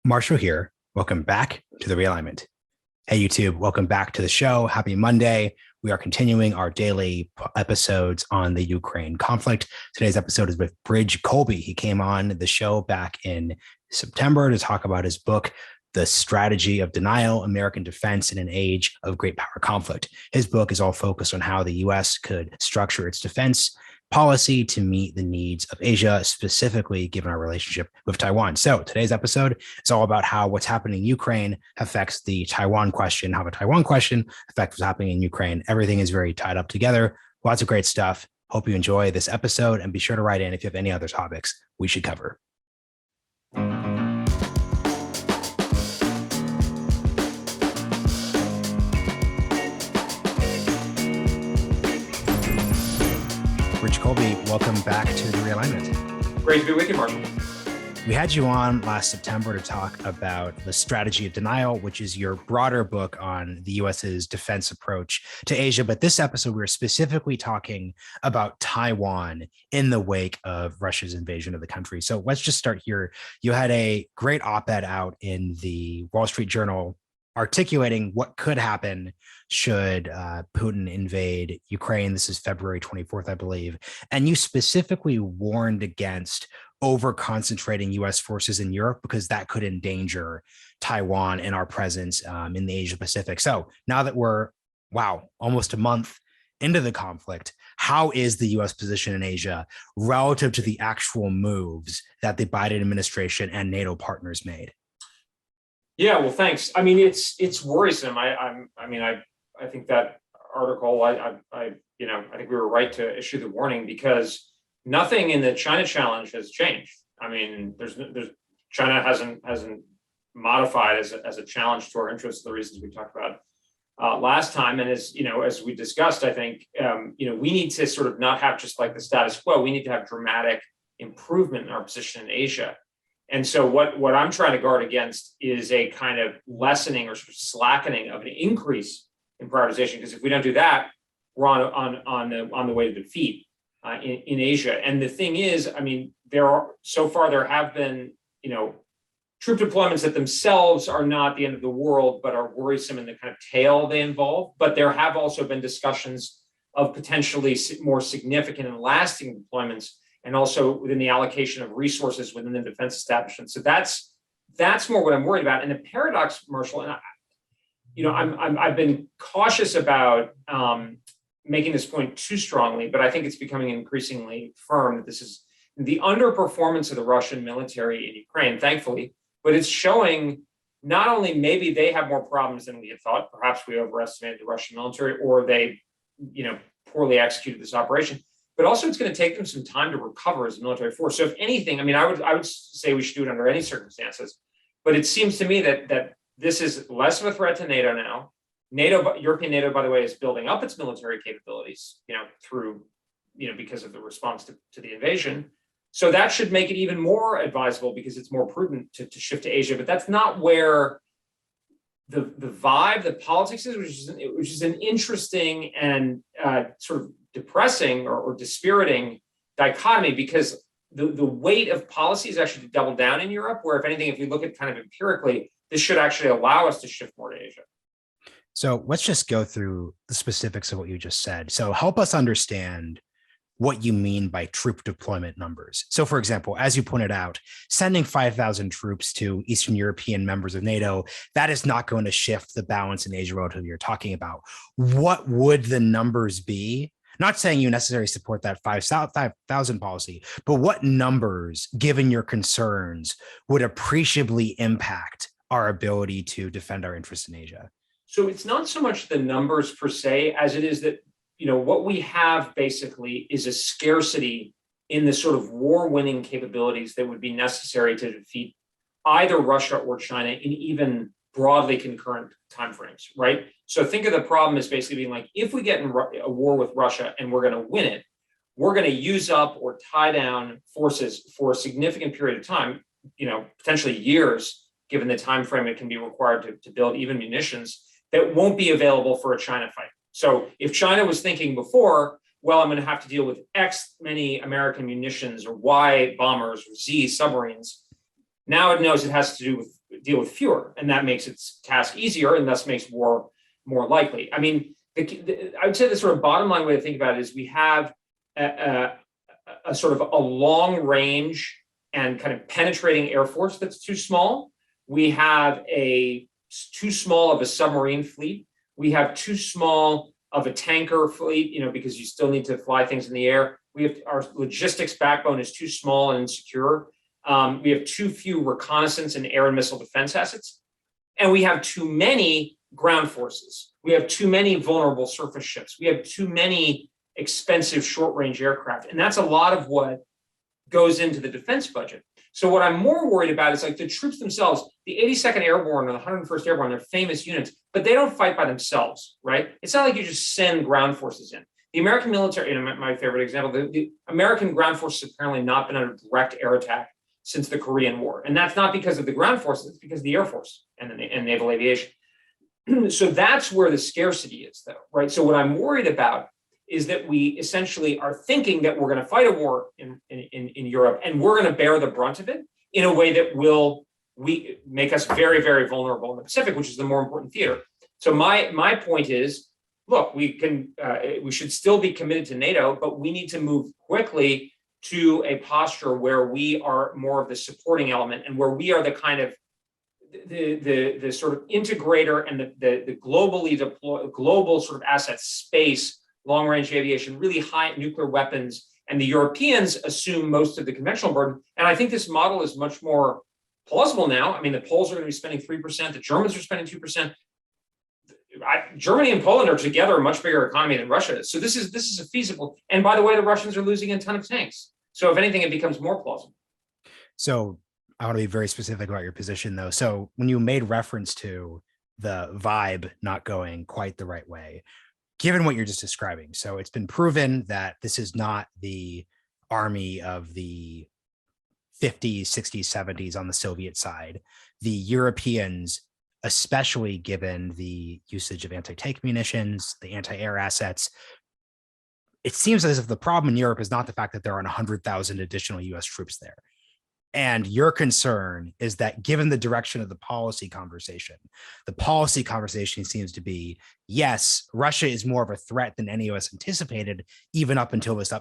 Marshall here. Welcome back to the Realignment. Hey, YouTube, welcome back to the show. Happy Monday. We are continuing our daily episodes on the Ukraine conflict. Today's episode is with Elbridge Colby. He came on the show back in September to talk about his book, The Strategy of Denial, American Defense in an Age of Great Power Conflict. His book is all focused on how the U.S. could structure its defense policy to meet the needs of Asia, specifically given our relationship with Taiwan. So today's episode is all about how what's happening in Ukraine affects the Taiwan question, how the Taiwan question affects what's happening in Ukraine. Everything is very tied up together. Lots of great stuff. Hope you enjoy this episode, and be sure to write in if you have any other topics we should cover. Rich Colby, welcome back to the Realignment. Great to be with you, Marshall. We had you on last September to talk about The Strategy of Denial, which is your broader book on the US's defense approach to Asia. But this episode, we're specifically talking about Taiwan in the wake of Russia's invasion of the country. So let's just start here. You had a great op-ed out in the Wall Street Journal articulating what could happen should Putin invade Ukraine. This is February 24th, I believe. And you specifically warned against over-concentrating U.S. forces in Europe because that could endanger Taiwan and our presence in the Asia Pacific. So now that we're, almost a month into the conflict, how is the U.S. position in Asia relative to the actual moves that the Biden administration and NATO partners made? Yeah, well, thanks. I mean, it's worrisome. I think that article, I think we were right to issue the warning because nothing in the China challenge has changed. I mean, China hasn't modified as a challenge to our interests for the reasons we talked about last time. And as we discussed, I think we need to sort of not have just like the status quo. We need to have dramatic improvement in our position in Asia. And so what I'm trying to guard against is a kind of lessening or sort of slackening of an increase in prioritization, because if we don't do that, we're on the way to defeat in Asia. And the thing is, I mean, there have been troop deployments that themselves are not the end of the world, but are worrisome in the kind of tail they involve. But there have also been discussions of potentially more significant and lasting deployments, and also within the allocation of resources within the defense establishment. So that's more what I'm worried about. And the paradox, Marshall, and I've been cautious about making this point too strongly, but I think it's becoming increasingly firm that this is the underperformance of the Russian military in Ukraine, thankfully, but it's showing not only maybe they have more problems than we had thought, perhaps we overestimated the Russian military, or they, poorly executed this operation, but also it's going to take them some time to recover as a military force. So if anything, I mean, I would say we should do it under any circumstances, but it seems to me that this is less of a threat to NATO now. European NATO, by the way, is building up its military capabilities, through, because of the response to the invasion. So that should make it even more advisable because it's more prudent to shift to Asia. But that's not where the vibe, the politics is, which is an interesting and sort of depressing or dispiriting dichotomy, because the weight of policy is actually to double down in Europe, where if anything, if you look at kind of empirically, this should actually allow us to shift more to Asia. So let's just go through the specifics of what you just said. So help us understand what you mean by troop deployment numbers. So for example, as you pointed out, sending 5,000 troops to Eastern European members of NATO, that is not going to shift the balance in Asia relative you're talking about. What would the numbers be? Not saying you necessarily support that 5,000 policy, but what numbers, given your concerns, would appreciably impact our ability to defend our interests in Asia? So it's not so much the numbers per se, as it is that, what we have basically is a scarcity in the sort of war-winning capabilities that would be necessary to defeat either Russia or China in even broadly concurrent timeframes, right? So think of the problem as basically being like, if we get in a war with Russia and we're going to win it, we're going to use up or tie down forces for a significant period of time, potentially years, given the time frame it can be required to build even munitions, that won't be available for a China fight. So if China was thinking before, well, I'm going to have to deal with X many American munitions or Y bombers or Z submarines, now it knows it has to do with deal with fewer, and that makes its task easier, and thus makes war more likely. I mean, I would say the sort of bottom line way to think about it is we have a sort of a long range and kind of penetrating Air Force that's too small. We have too small of a submarine fleet. We have too small of a tanker fleet, because you still need to fly things in the air. Our logistics backbone is too small and insecure. We have too few reconnaissance and air and missile defense assets. And we have too many ground forces. We have too many vulnerable surface ships. We have too many expensive short-range aircraft. And that's a lot of what goes into the defense budget. So what I'm more worried about is like the troops themselves, the 82nd Airborne or the 101st Airborne, they're famous units, but they don't fight by themselves, right? It's not like you just send ground forces in. The American military, my favorite example, the American ground forces have apparently not been under direct air attack since the Korean War. And that's not because of the ground forces, it's because of the Air Force and naval aviation. So that's where the scarcity is, though, right? So what I'm worried about is that we essentially are thinking that we're going to fight a war in Europe, and we're going to bear the brunt of it in a way that will make us very, very vulnerable in the Pacific, which is the more important theater. So my point is, look, we should still be committed to NATO, but we need to move quickly to a posture where we are more of the supporting element and where we are the kind of the sort of integrator and the global sort of asset space, long-range aviation, really high nuclear weapons, and the Europeans assume most of the conventional burden. And I think this model is much more plausible now. I mean, the Poles are going to be spending 3%, the Germans are spending 2%. Germany and Poland are together a much bigger economy than Russia is. So this is a feasible. And by the way, the Russians are losing a ton of tanks. So if anything, it becomes more plausible. So I want to be very specific about your position, though. So when you made reference to the vibe not going quite the right way, given what you're just describing, so it's been proven that this is not the army of the 50s, 60s, 70s on the Soviet side. The Europeans, especially given the usage of anti-tank munitions, the anti-air assets, it seems as if the problem in Europe is not the fact that there are 100,000 additional US troops there. And your concern is that given the direction of the policy conversation seems to be, yes, Russia is more of a threat than any of us anticipated, even up until this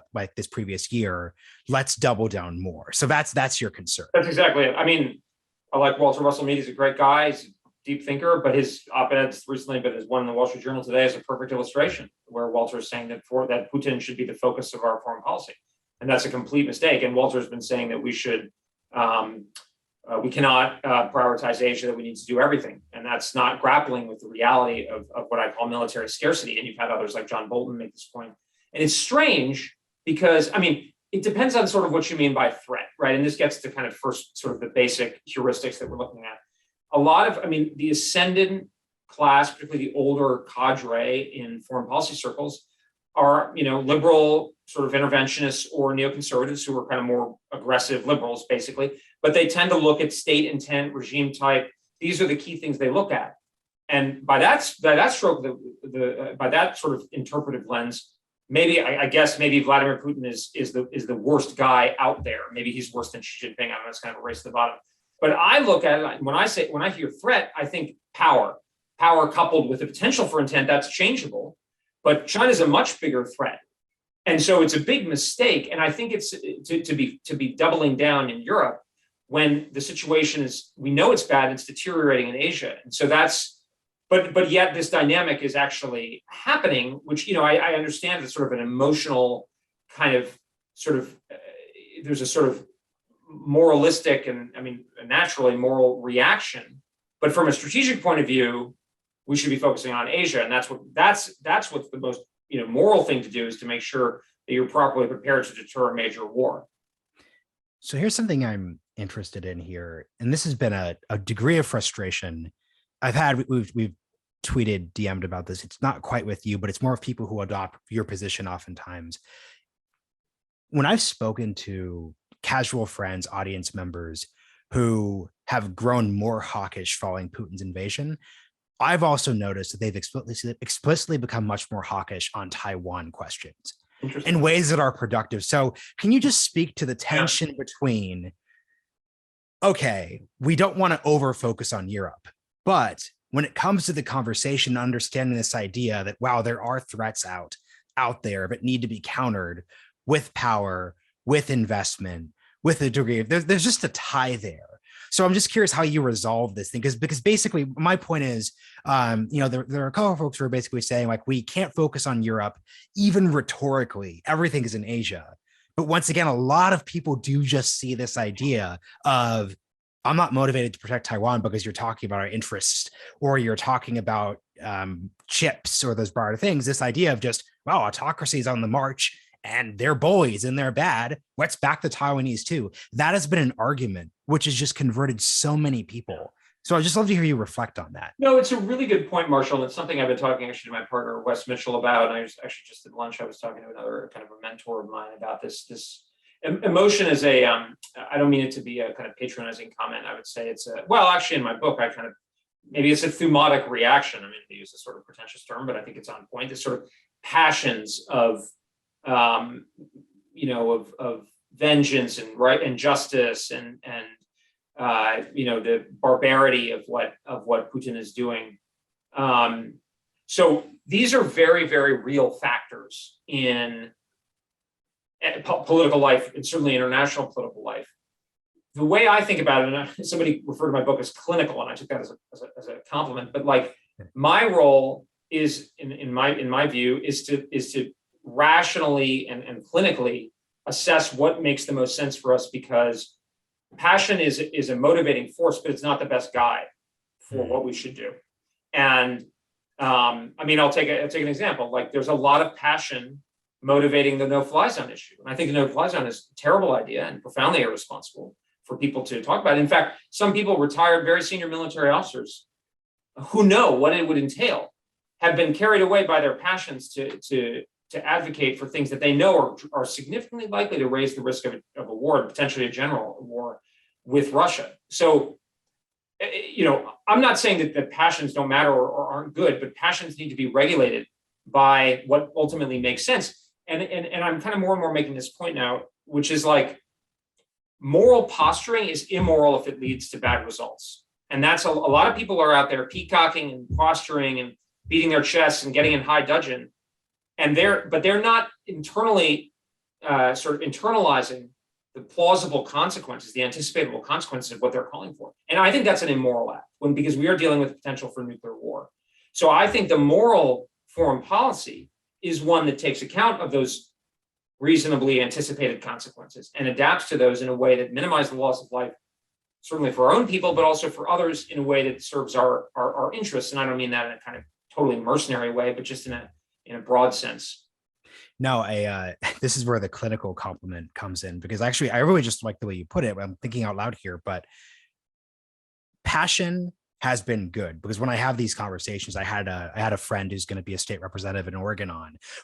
previous year. Let's double down more. So that's your concern. That's exactly it. I mean, I like Walter Russell Mead. He's a great guy. He's a deep thinker, but his op-eds recently, but his one in the Wall Street Journal today is a perfect illustration where Walter is saying that Putin should be the focus of our foreign policy. And that's a complete mistake. And Walter's been saying that we cannot prioritize Asia, that we need to do everything. And that's not grappling with the reality of what I call military scarcity. And you've had others like John Bolton make this point. And it's strange because, I mean, it depends on sort of what you mean by threat, right? And this gets to kind of first sort of the basic heuristics that we're looking at. The ascendant class, particularly the older cadre in foreign policy circles, are, liberal sort of interventionists or neoconservatives who are kind of more aggressive liberals, basically. But they tend to look at state intent, regime type. These are the key things they look at. And by that stroke, by that sort of interpretive lens, I guess maybe Vladimir Putin is the worst guy out there. Maybe he's worse than Xi Jinping. I don't know, it's kind of a race to the bottom. But I look at it when I hear threat, I think power coupled with the potential for intent, that's changeable. But China's a much bigger threat. And so it's a big mistake. And I think it's to be doubling down in Europe when the situation is, we know it's bad, it's deteriorating in Asia. And so but yet this dynamic is actually happening, which, I understand it's sort of an emotional kind of there's a sort of moralistic and naturally moral reaction. But from a strategic point of view, we should be focusing on Asia. And that's what's the most moral thing to do, is to make sure that you're properly prepared to deter a major war. So here's something I'm interested in here. And this has been a degree of frustration we've tweeted, DM'd about this. It's not quite with you, but it's more of people who adopt your position oftentimes. When I've spoken to casual friends, audience members who have grown more hawkish following Putin's invasion, I've also noticed that they've explicitly become much more hawkish on Taiwan questions in ways that are productive. So can you just speak to the tension between okay, we don't want to over focus on Europe, but when it comes to the conversation, understanding this idea that, wow, there are threats out there that need to be countered with power, with investment, with a degree of there's just a tie there. So I'm just curious how you resolve this thing, because basically my point is, there are a couple of folks who are basically saying like we can't focus on Europe, even rhetorically, everything is in Asia. But once again, a lot of people do just see this idea of I'm not motivated to protect Taiwan because you're talking about our interests or you're talking about chips or those broader things. This idea of just, wow, autocracy is on the march and they're bullies and they're bad. Let's back the Taiwanese too. That has been an argument which has just converted so many people. So I'd just love to hear you reflect on that. No, it's a really good point, Marshall. And it's something I've been talking actually to my partner, Wes Mitchell, about. And I was actually just at lunch, I was talking to another kind of a mentor of mine about this. Emotion is I don't mean it to be a kind of patronizing comment. I would say it's well, actually in my book, I kind of, maybe it's a thumotic reaction. I mean, to use a sort of pretentious term, but I think it's on point. This sort of passions of, of vengeance and right and justice and the barbarity of what Putin is doing. So these are very, very real factors in political life and certainly international political life. The way I think about it, and somebody referred to my book as clinical, and I took that as a compliment. But like my role is, in my view, is to rationally and clinically assess what makes the most sense for us, because passion is a motivating force, but it's not the best guide for what we should do. And I'll take an example. Like there's a lot of passion motivating the no-fly zone issue. And I think the no-fly zone is a terrible idea and profoundly irresponsible for people to talk about. In fact, some people, retired, very senior military officers who know what it would entail, have been carried away by their passions to advocate for things that they know are significantly likely to raise the risk of a war, potentially a general war with Russia. So, I'm not saying that passions don't matter or aren't good, but passions need to be regulated by what ultimately makes sense. And I'm kind of more and more making this point now, which is like moral posturing is immoral if it leads to bad results. And that's a lot of people are out there peacocking and posturing and beating their chests and getting in high dudgeon. And they're not internally sort of internalizing the plausible consequences, the anticipatable consequences of what they're calling for. And I think that's an immoral act because we are dealing with the potential for nuclear war. So I think the moral foreign policy is one that takes account of those reasonably anticipated consequences and adapts to those in a way that minimizes the loss of life, certainly for our own people, but also for others in a way that serves our interests. And I don't mean that in a kind of totally mercenary way, but just in a broad sense. No, this is where the clinical compliment comes in, because actually I really just like the way you put it. I'm thinking out loud here, but passion has been good, because when I have these conversations, I had a friend who's going to be a state representative in Oregon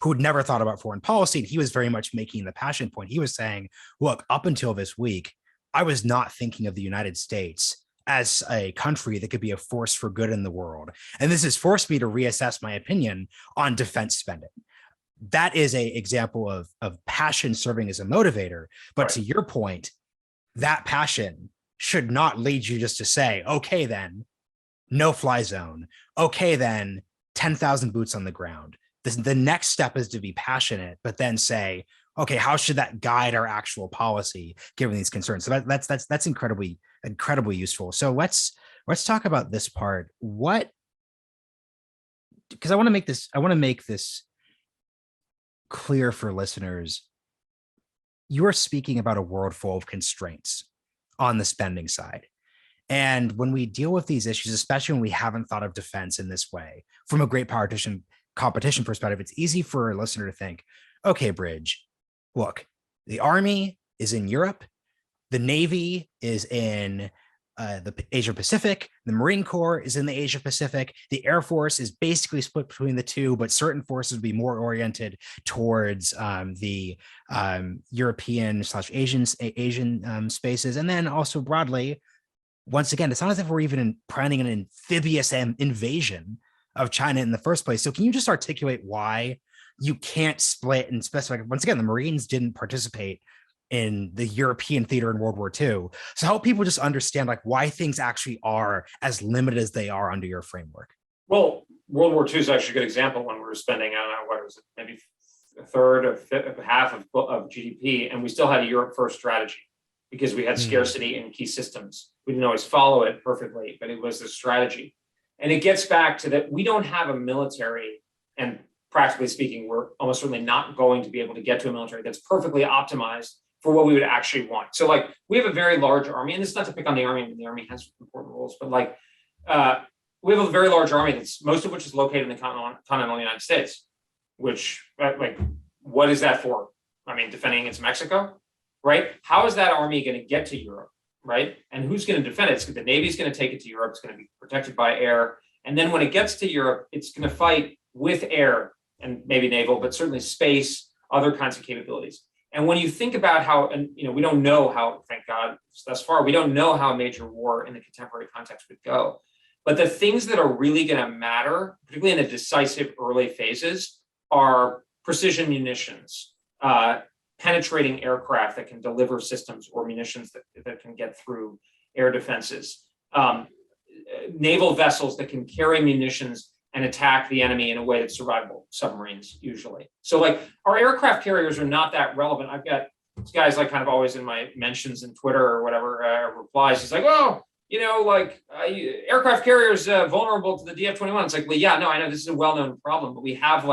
who had never thought about foreign policy. And he was very much making the passion point. He was saying, look, up until this week, I was not thinking of the United States as a country that could be a force for good in the world. And this has forced me to reassess my opinion on defense spending. That is an example of passion serving as a motivator. But right, to your point, that passion should not lead you just to say, okay, then no fly zone. Okay, then 10,000 boots on the ground. The next step is to be passionate, but then say, okay, how should that guide our actual policy given these concerns? So that's incredibly useful. So let's talk about this part. Because I want to make this clear for listeners. You are speaking about a world full of constraints on the spending side. And when we deal with these issues, especially when we haven't thought of defense in this way, from a great competition perspective, it's easy for a listener to think, okay, Bridge, look, the Army is in Europe, the Navy is in the Asia Pacific, the Marine Corps is in the Asia Pacific, the Air Force is basically split between the two, but certain forces would be more oriented towards the European/Asian spaces. And then also broadly, once again, it's not as if we're even planning an amphibious invasion of China in the first place. So can you just articulate why you can't split and specify? Once again, the Marines didn't participate in the European theater in World War II. So help people just understand like why things actually are as limited as they are under your framework. Well, World War II is actually a good example when we were spending, I don't know, what was it, maybe a third of half of GDP, and we still had a Europe first strategy because we had scarcity in key systems. We didn't always follow it perfectly, but it was the strategy. And it gets back to that we don't have a military, and practically speaking, we're almost certainly not going to be able to get to a military that's perfectly optimized for what we would actually want. So like we have a very large army, and it's not to pick on the army, and the army has important roles, but like we have a very large army that's most of which is located in the continental United States, which like, what is that for? I mean, defending against Mexico, right? How is that army going to get to Europe, right? And who's going to defend it? The Navy's going to take it to Europe. It's going to be protected by air. And then when it gets to Europe, it's going to fight with air and maybe naval, but certainly space, other kinds of capabilities. And when you think about how, and we don't know how, thank God, thus far, we don't know how a major war in the contemporary context would go. But the things that are really going to matter, particularly in the decisive early phases, are precision munitions, penetrating aircraft that can deliver systems or munitions that can get through air defenses, naval vessels that can carry munitions and attack the enemy in a way that's survivable, submarines usually. So like our aircraft carriers are not that relevant. I've got this guy's like kind of always in my mentions in Twitter or whatever replies. He's like, oh, aircraft carriers vulnerable to the DF-21. It's like, well, yeah, no, I know this is a well-known problem, but we have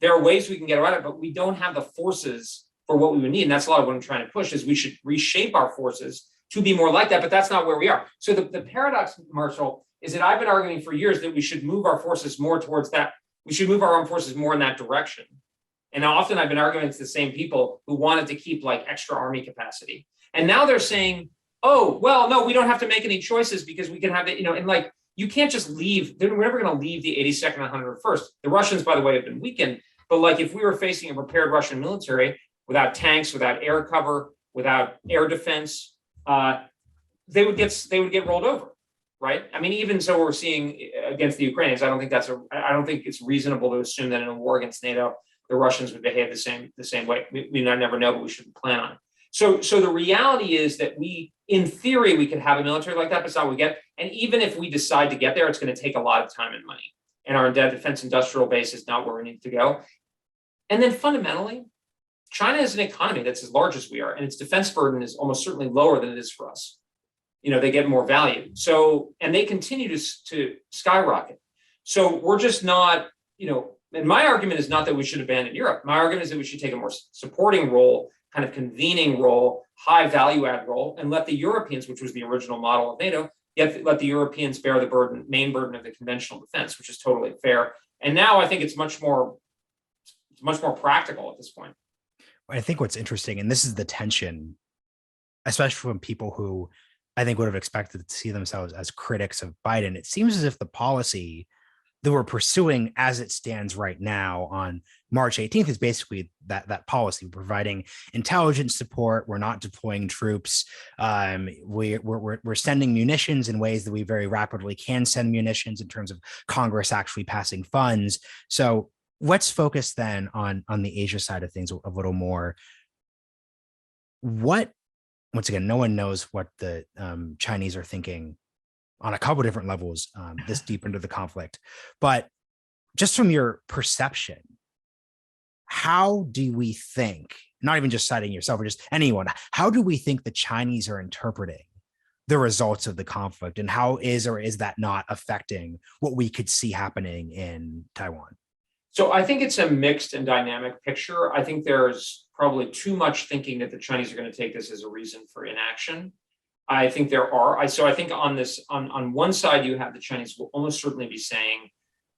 there are ways we can get around it, but we don't have the forces for what we would need. And that's a lot of what I'm trying to push is we should reshape our forces to be more like that, but that's not where we are. So the paradox, Marshall, is that I've been arguing for years that we should move our forces more towards that. We should move our armed forces more in that direction. And often I've been arguing to the same people who wanted to keep like extra army capacity. And now they're saying, oh, well, no, we don't have to make any choices because we can have it, and like, you can't just leave. We're never going to leave the 82nd and 101st. The Russians, by the way, have been weakened. But like, if we were facing a prepared Russian military without tanks, without air cover, without air defense, they would get rolled over. Right. I mean, even so, we're seeing against the Ukrainians. I don't think it's reasonable to assume that in a war against NATO, the Russians would behave the same way. We never know, but we shouldn't plan on it. So the reality is that in theory, we could have a military like that, but it's not what we get. And even if we decide to get there, it's going to take a lot of time and money. And our defense industrial base is not where we need to go. And then fundamentally, China is an economy that's as large as we are, and its defense burden is almost certainly lower than it is for us. They get more value. So, and they continue to skyrocket. So we're just not, and my argument is not that we should abandon Europe. My argument is that we should take a more supporting role, kind of convening role, high value add role, and let the Europeans, which was the original model of NATO, let the Europeans bear the main burden of the conventional defense, which is totally fair. And now I think it's much more practical at this point. I think what's interesting, and this is the tension, especially from people who I think would have expected to see themselves as critics of Biden. It seems as if the policy that we're pursuing as it stands right now on March 18th is basically that policy, providing intelligence support. We're not deploying troops. We're sending munitions in ways that we very rapidly can send munitions in terms of Congress actually passing funds. So let's focus then on the Asia side of things a little more. Once again, no one knows what the Chinese are thinking on a couple of different levels this deep into the conflict. But just from your perception, how do we think, not even just citing yourself or just anyone, how do we think the Chinese are interpreting the results of the conflict, and how is or is that not affecting what we could see happening in Taiwan? So I think it's a mixed and dynamic picture. I think there's probably too much thinking that the Chinese are going to take this as a reason for inaction. I think there are. So I think on one side, you have the Chinese will almost certainly be saying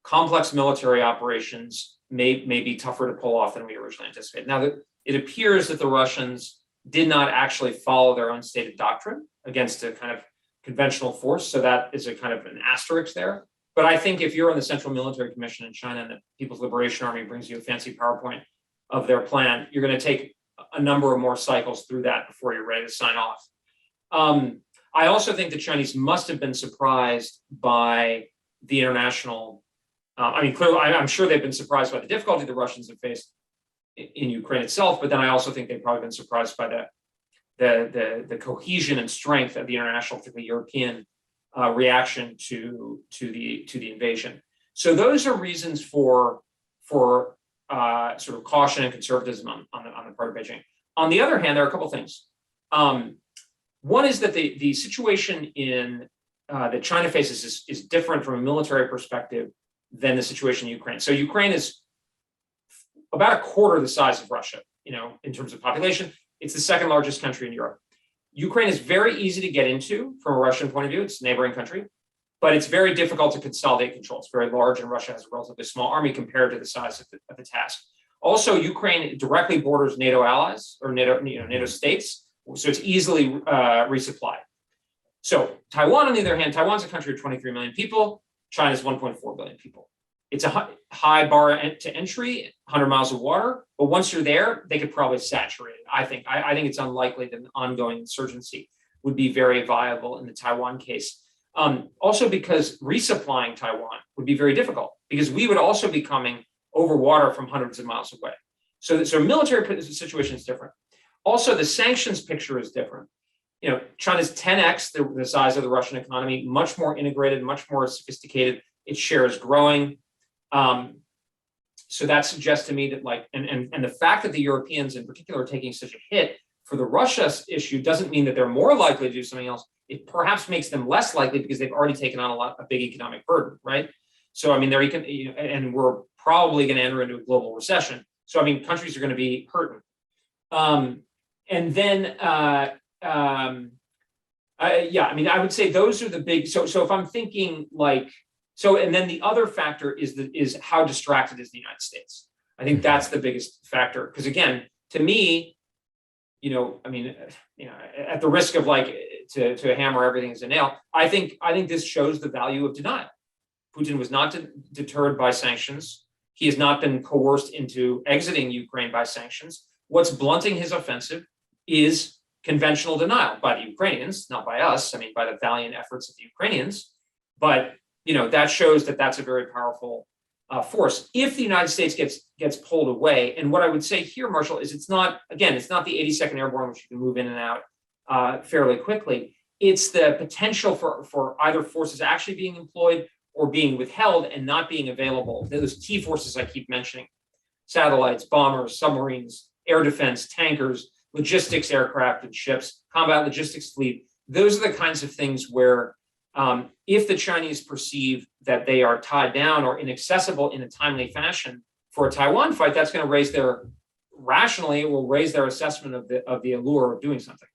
complex military operations may be tougher to pull off than we originally anticipated. Now, it appears that the Russians did not actually follow their own stated doctrine against a kind of conventional force. So that is a kind of an asterisk there. But I think if you're in the Central Military Commission in China and the People's Liberation Army brings you a fancy PowerPoint of their plan, you're going to take a number of more cycles through that before you're ready to sign off. I also think the Chinese must have been surprised by the international. Clearly, I'm sure they've been surprised by the difficulty the Russians have faced in Ukraine itself, but then I also think they've probably been surprised by the cohesion and strength of the international, particularly European, reaction to the invasion. So those are reasons for sort of caution and conservatism on the part of Beijing. On the other hand, there are a couple of things. One is that the situation that China faces is different from a military perspective than the situation in Ukraine. So Ukraine is about a quarter the size of Russia, in terms of population. It's the second largest country in Europe. Ukraine is very easy to get into from a Russian point of view. It's a neighboring country, but it's very difficult to consolidate control. It's very large, and Russia has a relatively small army compared to the size of the task. Also, Ukraine directly borders NATO allies or NATO states, so it's easily resupplied. So Taiwan, on the other hand, Taiwan's a country of 23 million people. China's 1.4 billion people. It's a high bar to entry, 100 miles of water. But once you're there, they could probably saturate it. I think it's unlikely that an ongoing insurgency would be very viable in the Taiwan case. Also because resupplying Taiwan would be very difficult, because we would also be coming over water from hundreds of miles away. So military situation is different. Also, the sanctions picture is different. China's 10x the size of the Russian economy, much more integrated, much more sophisticated. Its share is growing. So that suggests to me that and the fact that the Europeans in particular are taking such a hit for the Russia issue doesn't mean that they're more likely to do something else. It perhaps makes them less likely because they've already taken on a big economic burden, right? So and we're probably going to enter into a global recession. So countries are going to be hurting. I would say those are the big. So if I'm thinking and then the other factor is how distracted is the United States. I think that's the biggest factor, because again, to me, at the risk of to hammer everything as a nail, I think this shows the value of denial. Putin was not deterred by sanctions. He has not been coerced into exiting Ukraine by sanctions. What's blunting his offensive is conventional denial by the Ukrainians, not by us. By the valiant efforts of the Ukrainians. But that shows that that's a very powerful force. If the United States gets pulled away, and what I would say here, Marshall, is it's not the 82nd Airborne, which you can move in and out fairly quickly. It's the potential for either forces actually being employed or being withheld and not being available. Those key forces I keep mentioning: satellites, bombers, submarines, air defense, tankers, logistics aircraft and ships, combat logistics fleet. Those are the kinds of things where if the Chinese perceive that they are tied down or inaccessible in a timely fashion for a Taiwan fight, that's going to raise their assessment of the allure of doing something.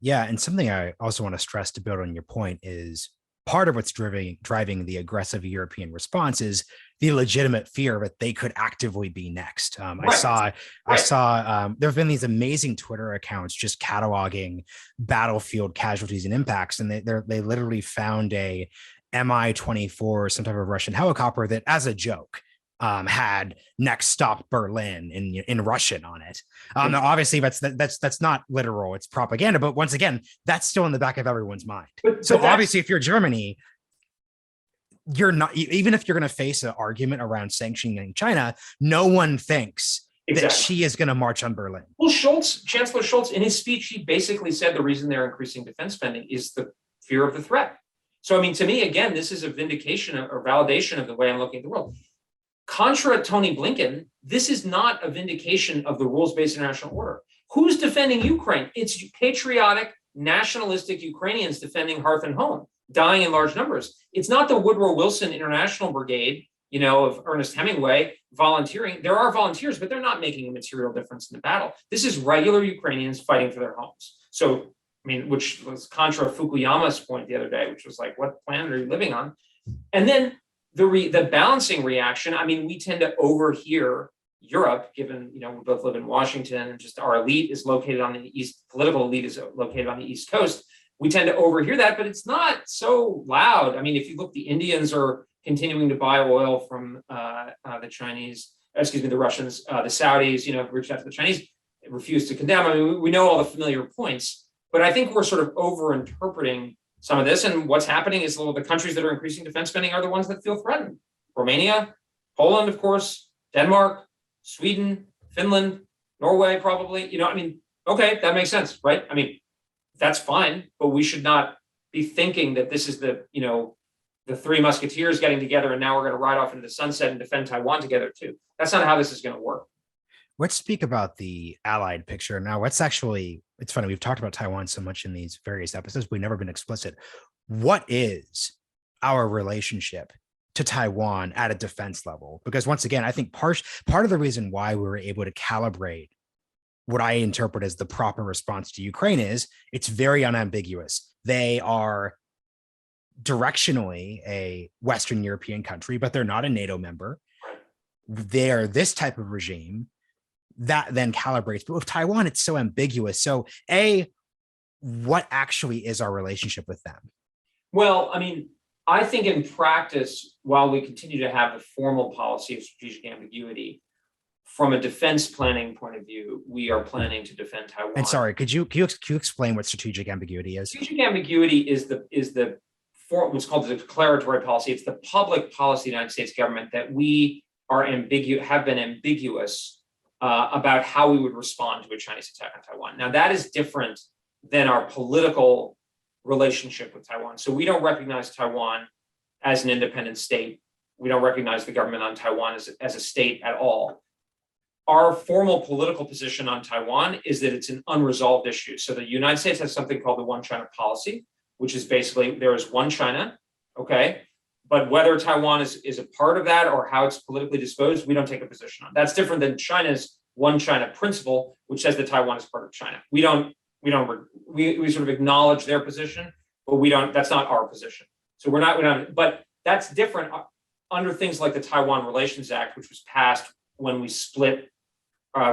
Yeah, and something I also want to stress to build on your point is part of what's driving the aggressive European response is the legitimate fear that they could actively be next. I saw there have been these amazing Twitter accounts just cataloging battlefield casualties and impacts, and they literally found a Mi-24, some type of Russian helicopter that, as a joke, had next stop Berlin in Russian on it. Now obviously that's not literal, it's propaganda, but once again, that's still in the back of everyone's mind. So obviously, if you're Germany, you're not, even if you're going to face an argument around sanctioning China, no one thinks that she is going to march on Berlin. Well, Chancellor Scholz, in his speech, he basically said the reason they're increasing defense spending is the fear of the threat. So, to me, again, this is a vindication or validation of the way I'm looking at the world. Contra Tony Blinken, this is not a vindication of the rules-based international order. Who's defending Ukraine? It's patriotic, nationalistic Ukrainians defending hearth and home, dying in large numbers. It's not the Woodrow Wilson International Brigade, of Ernest Hemingway volunteering. There are volunteers, but they're not making a material difference in the battle. This is regular Ukrainians fighting for their homes. So, which was contra Fukuyama's point the other day, which was like, what planet are you living on? And then the balancing reaction, we tend to overhear Europe, given, we both live in Washington, and just our elite is located on the East, political elite is located on the East Coast. We tend to overhear that, but it's not so loud. If you look, the Indians are continuing to buy oil from the Russians, the Saudis, reached out to the Chinese, refused to condemn. We know all the familiar points, but I think we're sort of over-interpreting some of this. And what's happening is the countries that are increasing defense spending are the ones that feel threatened. Romania, Poland, of course, Denmark, Sweden, Finland, Norway, probably. Okay, that makes sense, right? I mean, that's fine, but we should not be thinking that this is the three musketeers getting together and now we're going to ride off into the sunset and defend Taiwan together too. That's not how this is going to work. Let's speak about the allied picture now. It's funny, we've talked about Taiwan so much in these various episodes, we've never been explicit. What is our relationship to Taiwan at a defense level? Because once again, I think part of the reason why we were able to calibrate what I interpret as the proper response to Ukraine is it's very unambiguous. They are directionally a Western European country, but they're not a NATO member. They are this type of regime that then calibrates. But with Taiwan, it's so ambiguous. So what actually is our relationship with them? Well, I mean, I think in practice, while we continue to have the formal policy of strategic ambiguity, from a defense planning point of view, we are planning to defend Taiwan. And sorry, could you explain what strategic ambiguity is? Strategic ambiguity is what's called the declaratory policy. It's the public policy of the United States government that we have been ambiguous about how we would respond to a Chinese attack on Taiwan. Now, that is different than our political relationship with Taiwan. So we don't recognize Taiwan as an independent state. We don't recognize the government on Taiwan as a state at all. Our formal political position on Taiwan is that it's an unresolved issue. So the United States has something called the One China policy, which is basically there is one China, okay? But whether Taiwan is a part of that or how it's politically disposed, we don't take a position on. That's different than China's One China principle, which says that Taiwan is part of China. We sort of acknowledge their position, but that's not our position. So we're not, but that's different under things like the Taiwan Relations Act, which was passed when we split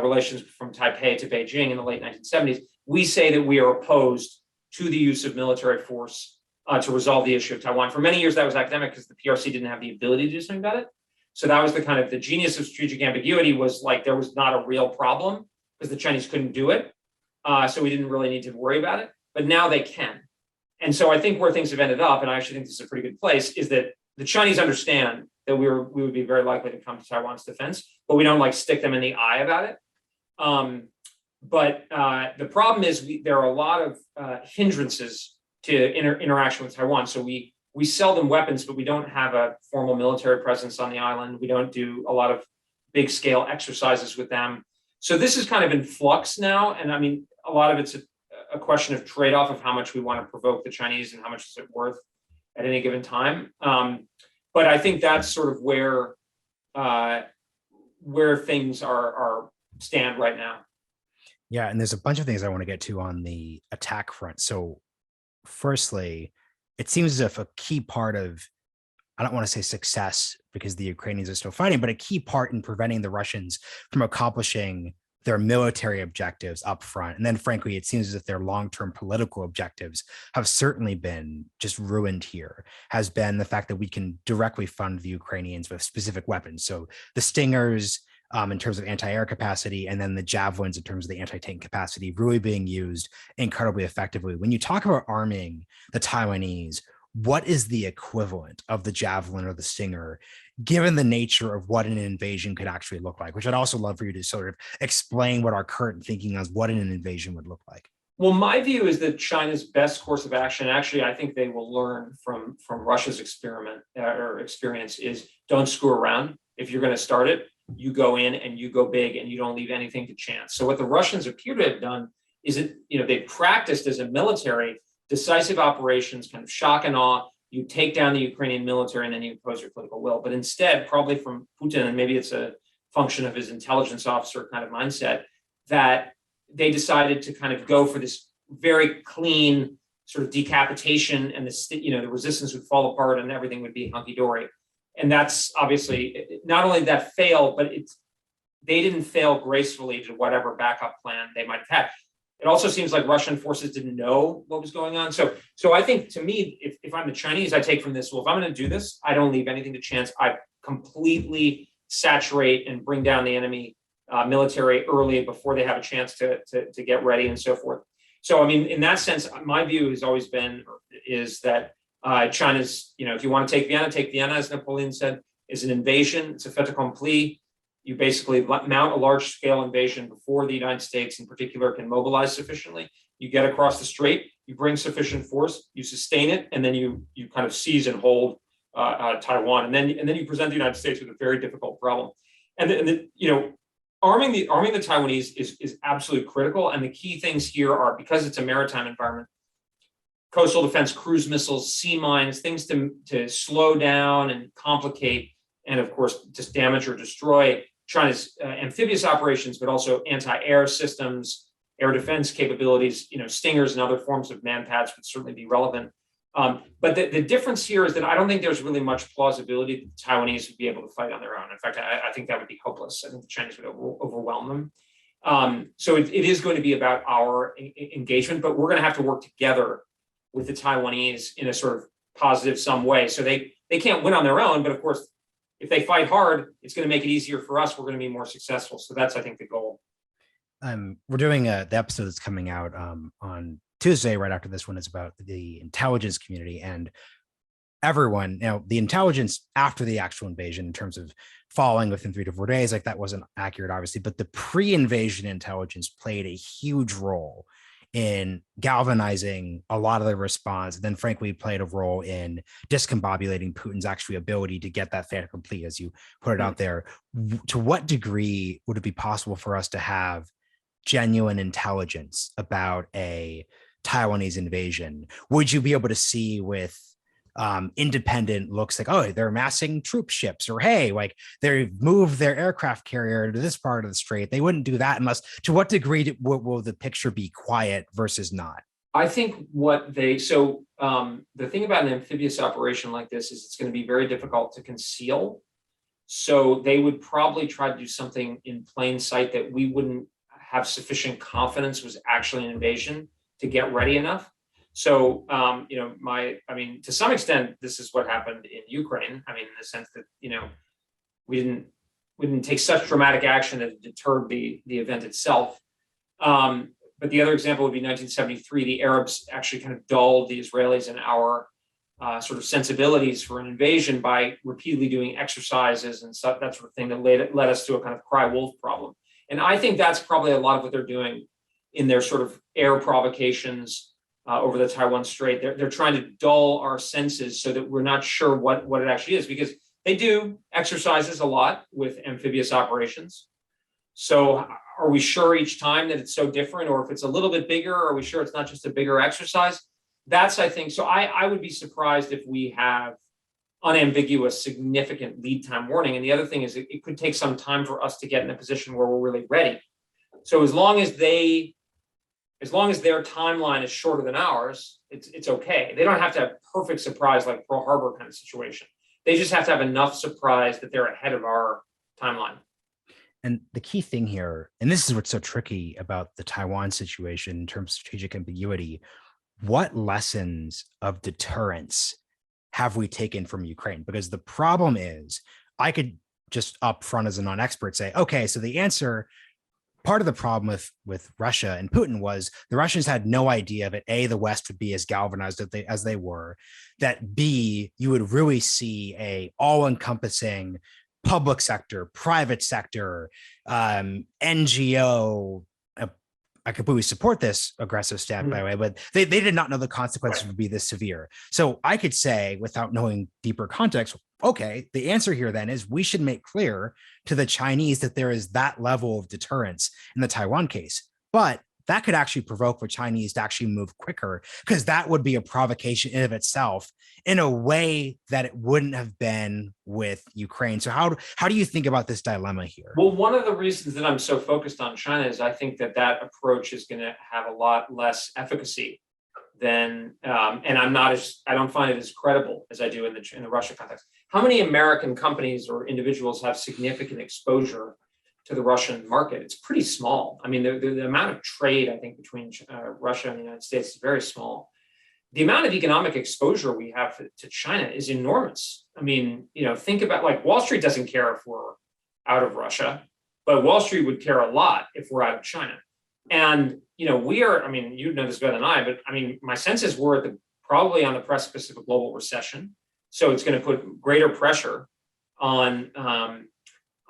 relations from Taipei to Beijing in the late 1970s. We say that we are opposed to the use of military force to resolve the issue of Taiwan. For many years, that was academic because the PRC didn't have the ability to do something about it. So that was the genius of strategic ambiguity was like there was not a real problem because the Chinese couldn't do it. So we didn't really need to worry about it. But now they can. And so I think where things have ended up, and I actually think this is a pretty good place, is that the Chinese understand that we would be very likely to come to Taiwan's defense, but we don't stick them in the eye about it. But the problem is there are a lot of hindrances to interaction with Taiwan. So we sell them weapons, but we don't have a formal military presence on the island. We don't do a lot of big scale exercises with them. So this is kind of in flux now. And I mean, a lot of it's a question of trade-off of how much we want to provoke the Chinese and how much is it worth at any given time. But I think that's sort of where things stand right now. Yeah, and there's a bunch of things I want to get to on the attack front. So firstly, it seems as if a key part of, I don't want to say success because the Ukrainians are still fighting, but a key part in preventing the Russians from accomplishing their military objectives up front. And then frankly, it seems as if their long-term political objectives have certainly been just ruined here, has been the fact that we can directly fund the Ukrainians with specific weapons. So the Stingers, in terms of anti-air capacity, and then the Javelins in terms of the anti-tank capacity really being used incredibly effectively. When you talk about arming the Taiwanese, what is the equivalent of the Javelin or the Stinger, given the nature of what an invasion could actually look like, which I'd also love for you to sort of explain what our current thinking is, what an invasion would look like. Well, my view is that China's best course of action, actually, I think they will learn from Russia's experience is don't screw around. If you're going to start it, you go in and you go big and you don't leave anything to chance. So what the Russians appear to have done is they practiced as a military decisive operations, kind of shock and awe. You take down the Ukrainian military and then you impose your political will. But instead, probably from Putin, and maybe it's a function of his intelligence officer kind of mindset, that they decided to kind of go for this very clean sort of decapitation, and the resistance would fall apart and everything would be hunky-dory. And that's obviously not only that failed, but they didn't fail gracefully to whatever backup plan they might have had. It also seems like Russian forces didn't know what was going on. So I think, to me, if I'm the Chinese, I take from this, well, if I'm going to do this, I don't leave anything to chance. I completely saturate and bring down the enemy military early before they have a chance to get ready and so forth. So, I mean, in that sense, my view has always been is that China's, if you want to take Vienna, as Napoleon said, is an invasion. It's a fait accompli. You basically mount a large-scale invasion before the United States, in particular, can mobilize sufficiently. You get across the strait, you bring sufficient force, you sustain it, and then you kind of seize and hold Taiwan, and then you present the United States with a very difficult problem. And arming the Taiwanese is absolutely critical. And the key things here are, because it's a maritime environment, coastal defense, cruise missiles, sea mines, things to slow down and complicate, and of course just damage or destroy China's amphibious operations, but also anti-air systems, air defense capabilities. Stingers and other forms of manpads would certainly be relevant. But the difference here is that I don't think there's really much plausibility that the Taiwanese would be able to fight on their own. In fact, I think that would be hopeless. I think the Chinese would overwhelm them. So it is going to be about our engagement, but we're going to have to work together with the Taiwanese in a sort of positive sum way. So they can't win on their own, but of course, if they fight hard, it's going to make it easier for us. We're going to be more successful. So that's, I think, the goal. We're doing the episode that's coming out on Tuesday, right after this one, is about the intelligence community and everyone. The intelligence after the actual invasion, in terms of falling within 3 to 4 days, like that wasn't accurate, obviously, but the pre-invasion intelligence played a huge role in galvanizing a lot of the response, and then frankly played a role in discombobulating Putin's actual ability to get that fait accompli, as you put it out there. To what degree would it be possible for us to have genuine intelligence about a Taiwanese invasion? Would you be able to see with independent looks like, oh, they're amassing troop ships, or hey, like they've moved their aircraft carrier to this part of the strait? They wouldn't do that unless, to what degree will the picture be quiet versus not? I think the thing about an amphibious operation like this is it's going to be very difficult to conceal. So they would probably try to do something in plain sight that we wouldn't have sufficient confidence was actually an invasion to get ready enough. So, to some extent, this is what happened in Ukraine. I mean, in the sense that, we didn't take such dramatic action that it deterred the event itself. But the other example would be 1973. The Arabs actually kind of dulled the Israelis and our sort of sensibilities for an invasion by repeatedly doing exercises and stuff, that sort of thing, that led us to a kind of cry wolf problem. And I think that's probably a lot of what they're doing in their sort of air provocations over the Taiwan Strait. They're trying to dull our senses so that we're not sure what it actually is, because they do exercises a lot with amphibious operations. So are we sure each time that it's so different? Or if it's a little bit bigger, are we sure it's not just a bigger exercise? That's, I think, so I would be surprised if we have unambiguous, significant lead time warning. And the other thing is it could take some time for us to get in a position where we're really ready. So as long as their timeline is shorter than ours, it's okay. They don't have to have perfect surprise like Pearl Harbor kind of situation. They just have to have enough surprise that they're ahead of our timeline. And the key thing here, and this is what's so tricky about the Taiwan situation in terms of strategic ambiguity, what lessons of deterrence have we taken from Ukraine? Because the problem is, I could just up front as a non-expert say, okay, so the answer, part of the problem with Russia and Putin was the Russians had no idea that A, the West would be as galvanized as they were, that B, you would really see a all-encompassing public sector, private sector, NGO. I completely support this aggressive stance, by the way, but they did not know the consequences would be this severe. So I could say, without knowing deeper context, okay, the answer here then is we should make clear to the Chinese that there is that level of deterrence in the Taiwan case. But that could actually provoke the Chinese to actually move quicker, because that would be a provocation in of itself in a way that it wouldn't have been with Ukraine. So how do you think about this dilemma here? Well, one of the reasons that I'm so focused on China is I think that approach is going to have a lot less efficacy than, and I don't find it as credible as I do in the Russia context. How many American companies or individuals have significant exposure to the Russian market? It's pretty small. I mean, the amount of trade, I think, between Russia and the United States is very small. The amount of economic exposure we have to China is enormous. I mean, think about, like, Wall Street doesn't care if we're out of Russia, but Wall Street would care a lot if we're out of China. And, we are, I mean, you know this better than I, but I mean, my sense is we're probably on the precipice of a global recession. So it's going to put greater pressure on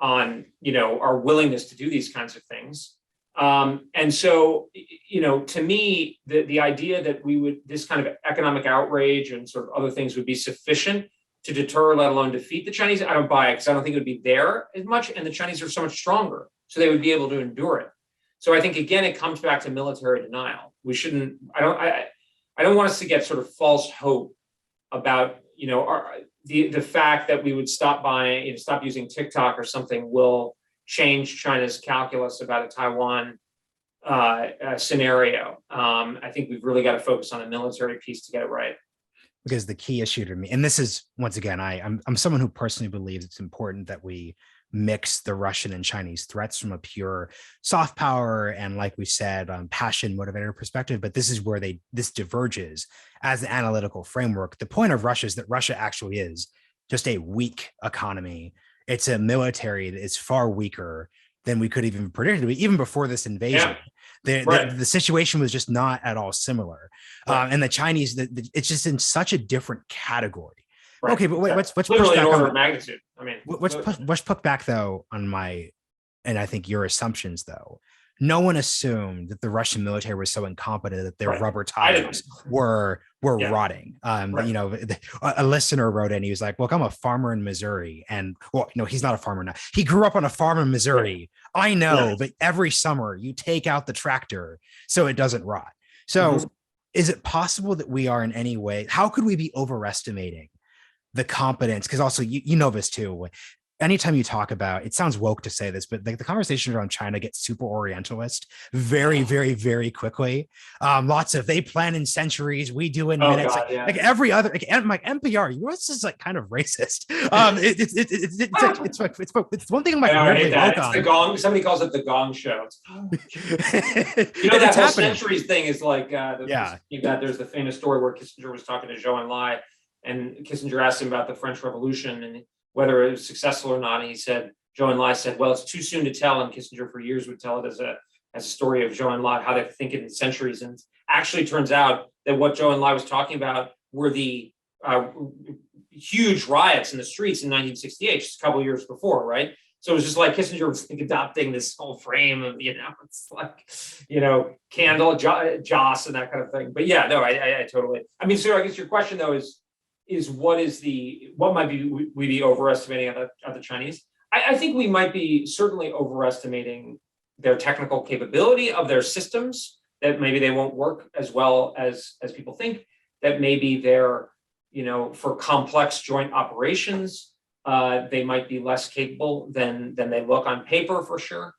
on, our willingness to do these kinds of things. And so, to me, the idea that this kind of economic outrage and sort of other things would be sufficient to deter, let alone defeat the Chinese, I don't buy it, because I don't think it would be there as much. And the Chinese are so much stronger, so they would be able to endure it. So I think, again, it comes back to military denial. I don't want us to get sort of false hope about, the fact that we would stop buying, stop using TikTok or something will change China's calculus about a Taiwan scenario. I think we've really got to focus on the military piece to get it right. Because the key issue to me, and this is, once again, I'm someone who personally believes it's important that we mix the Russian and Chinese threats from a pure soft power and, like we said, passion motivator perspective. But this is where this diverges as an analytical framework. The point of Russia is that Russia actually is just a weak economy. It's a military that is far weaker than we could even predict. Even before this invasion, the situation was just not at all similar. And the Chinese, it's just in such a different category. Right. Okay, but wait, let's push back order of magnitude. I mean, let's put back though on and I think your assumptions though. No one assumed that the Russian military was so incompetent that their rubber tires were rotting. A listener wrote in, he was like, look, I'm a farmer in Missouri. And he's not a farmer now. He grew up on a farm in Missouri. I know that every summer you take out the tractor so it doesn't rot. So is it possible that we are in any way, how could we be overestimating the competence? Because also, you know this too. Anytime you talk about, it sounds woke to say this, but the conversation around China gets super Orientalist very, very, very quickly. Lots of, they plan in centuries, we do in minutes. God, like every other, like NPR, yours is like kind of racist. It's one thing I'm like really woke on. The Gong. Somebody calls it the Gong Show. That whole centuries thing is like, there's the famous story where Kissinger was talking to Zhou Enlai, and Kissinger asked him about the French Revolution and whether it was successful or not. And he said, Zhou Enlai said, well, it's too soon to tell. And Kissinger for years would tell it as a story of Zhou Enlai, how they think it in centuries. And actually turns out that what Zhou Enlai was talking about were the huge riots in the streets in 1968, just a couple of years before, right? So it was just like Kissinger was like adopting this whole frame of, it's like, candle, Joss and that kind of thing. But yeah, no, I totally, so I guess your question though is what might we be overestimating of the Chinese? I think we might be certainly overestimating their technical capability of their systems, that maybe they won't work as well as people think, that maybe they're, for complex joint operations, they might be less capable than they look on paper for sure,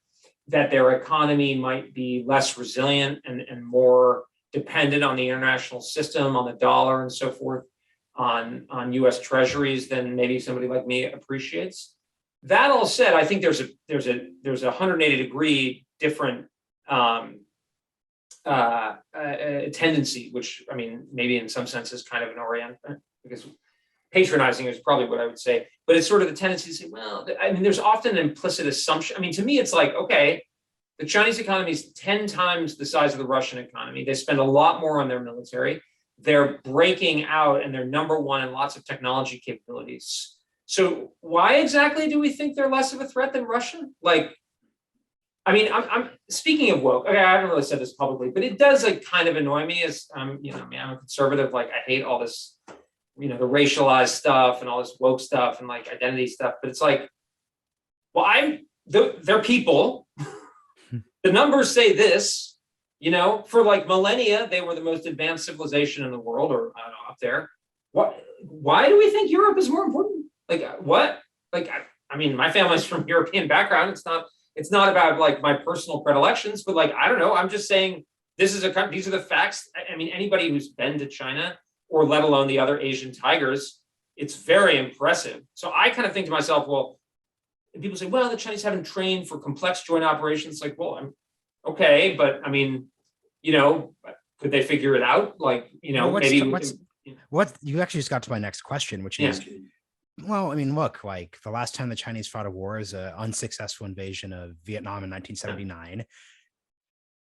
that their economy might be less resilient and more dependent on the international system, on the dollar and so forth, on U.S. treasuries than maybe somebody like me appreciates. That all said, I think there's a 180-degree different tendency, which maybe in some sense is kind of an orient, because patronizing is probably what I would say, but it's sort of the tendency to say, well, there's often an implicit assumption. To me, it's like, okay, the Chinese economy is 10 times the size of the Russian economy. They spend a lot more on their military. They're breaking out and they're number one in lots of technology capabilities. So why exactly do we think they're less of a threat than Russia? I'm speaking of woke. Okay, I haven't really said this publicly, but it does kind of annoy me as I'm a conservative. I hate all this, the racialized stuff and all this woke stuff and identity stuff. But it's like, well, they're people. The numbers say this. For millennia, they were the most advanced civilization in the world, or I don't know, up there. Why do we think Europe is more important? What? My family's from European background. It's not about my personal predilections, but I don't know. I'm just saying these are the facts. Anybody who's been to China, or let alone the other Asian tigers, it's very impressive. So I kind of think to myself, well, and people say, well, the Chinese haven't trained for complex joint operations. Okay, but could they figure it out? What you actually just got to my next question, which is, well, look, the last time the Chinese fought a war is an unsuccessful invasion of Vietnam in 1979.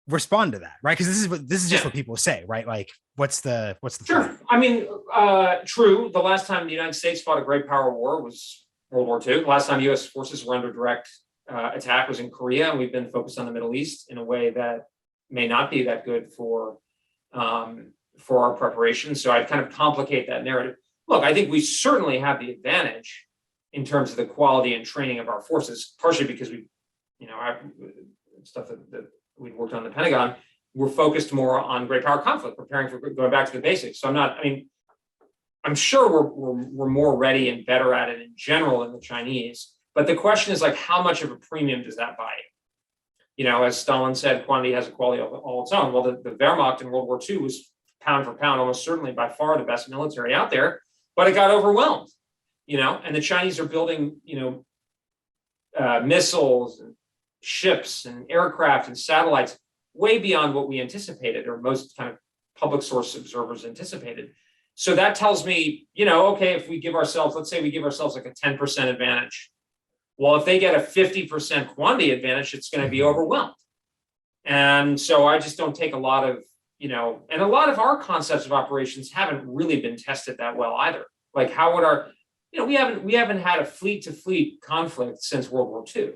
Respond to that, right? Because this is just what people say, right? What's the sure? True. The last time the United States fought a great power war was World War II. The last time U.S. forces were under direct attack was in Korea, and we've been focused on the Middle East in a way that may not be that good for our preparation. So I'd kind of complicate that narrative. Look, I think we certainly have the advantage in terms of the quality and training of our forces, partially because we, stuff that we've worked on in the Pentagon, we're focused more on great power conflict, preparing for going back to the basics. So I'm sure we're more ready and better at it in general than the Chinese. But the question is, like, how much of a premium does that buy? As Stalin said, quantity has a quality of all its own. Well, the Wehrmacht in World War II was pound for pound, almost certainly by far the best military out there, but it got overwhelmed, and the Chinese are building, missiles and ships and aircraft and satellites way beyond what we anticipated, or most kind of public source observers anticipated. So that tells me, okay, if we give ourselves, let's say we give ourselves like a 10% advantage. Well, if they get a 50% quantity advantage, it's going to be overwhelmed. And so I just don't take a lot of, and a lot of our concepts of operations haven't really been tested that well either. Like, how would our, we haven't had a fleet to fleet conflict since World War II.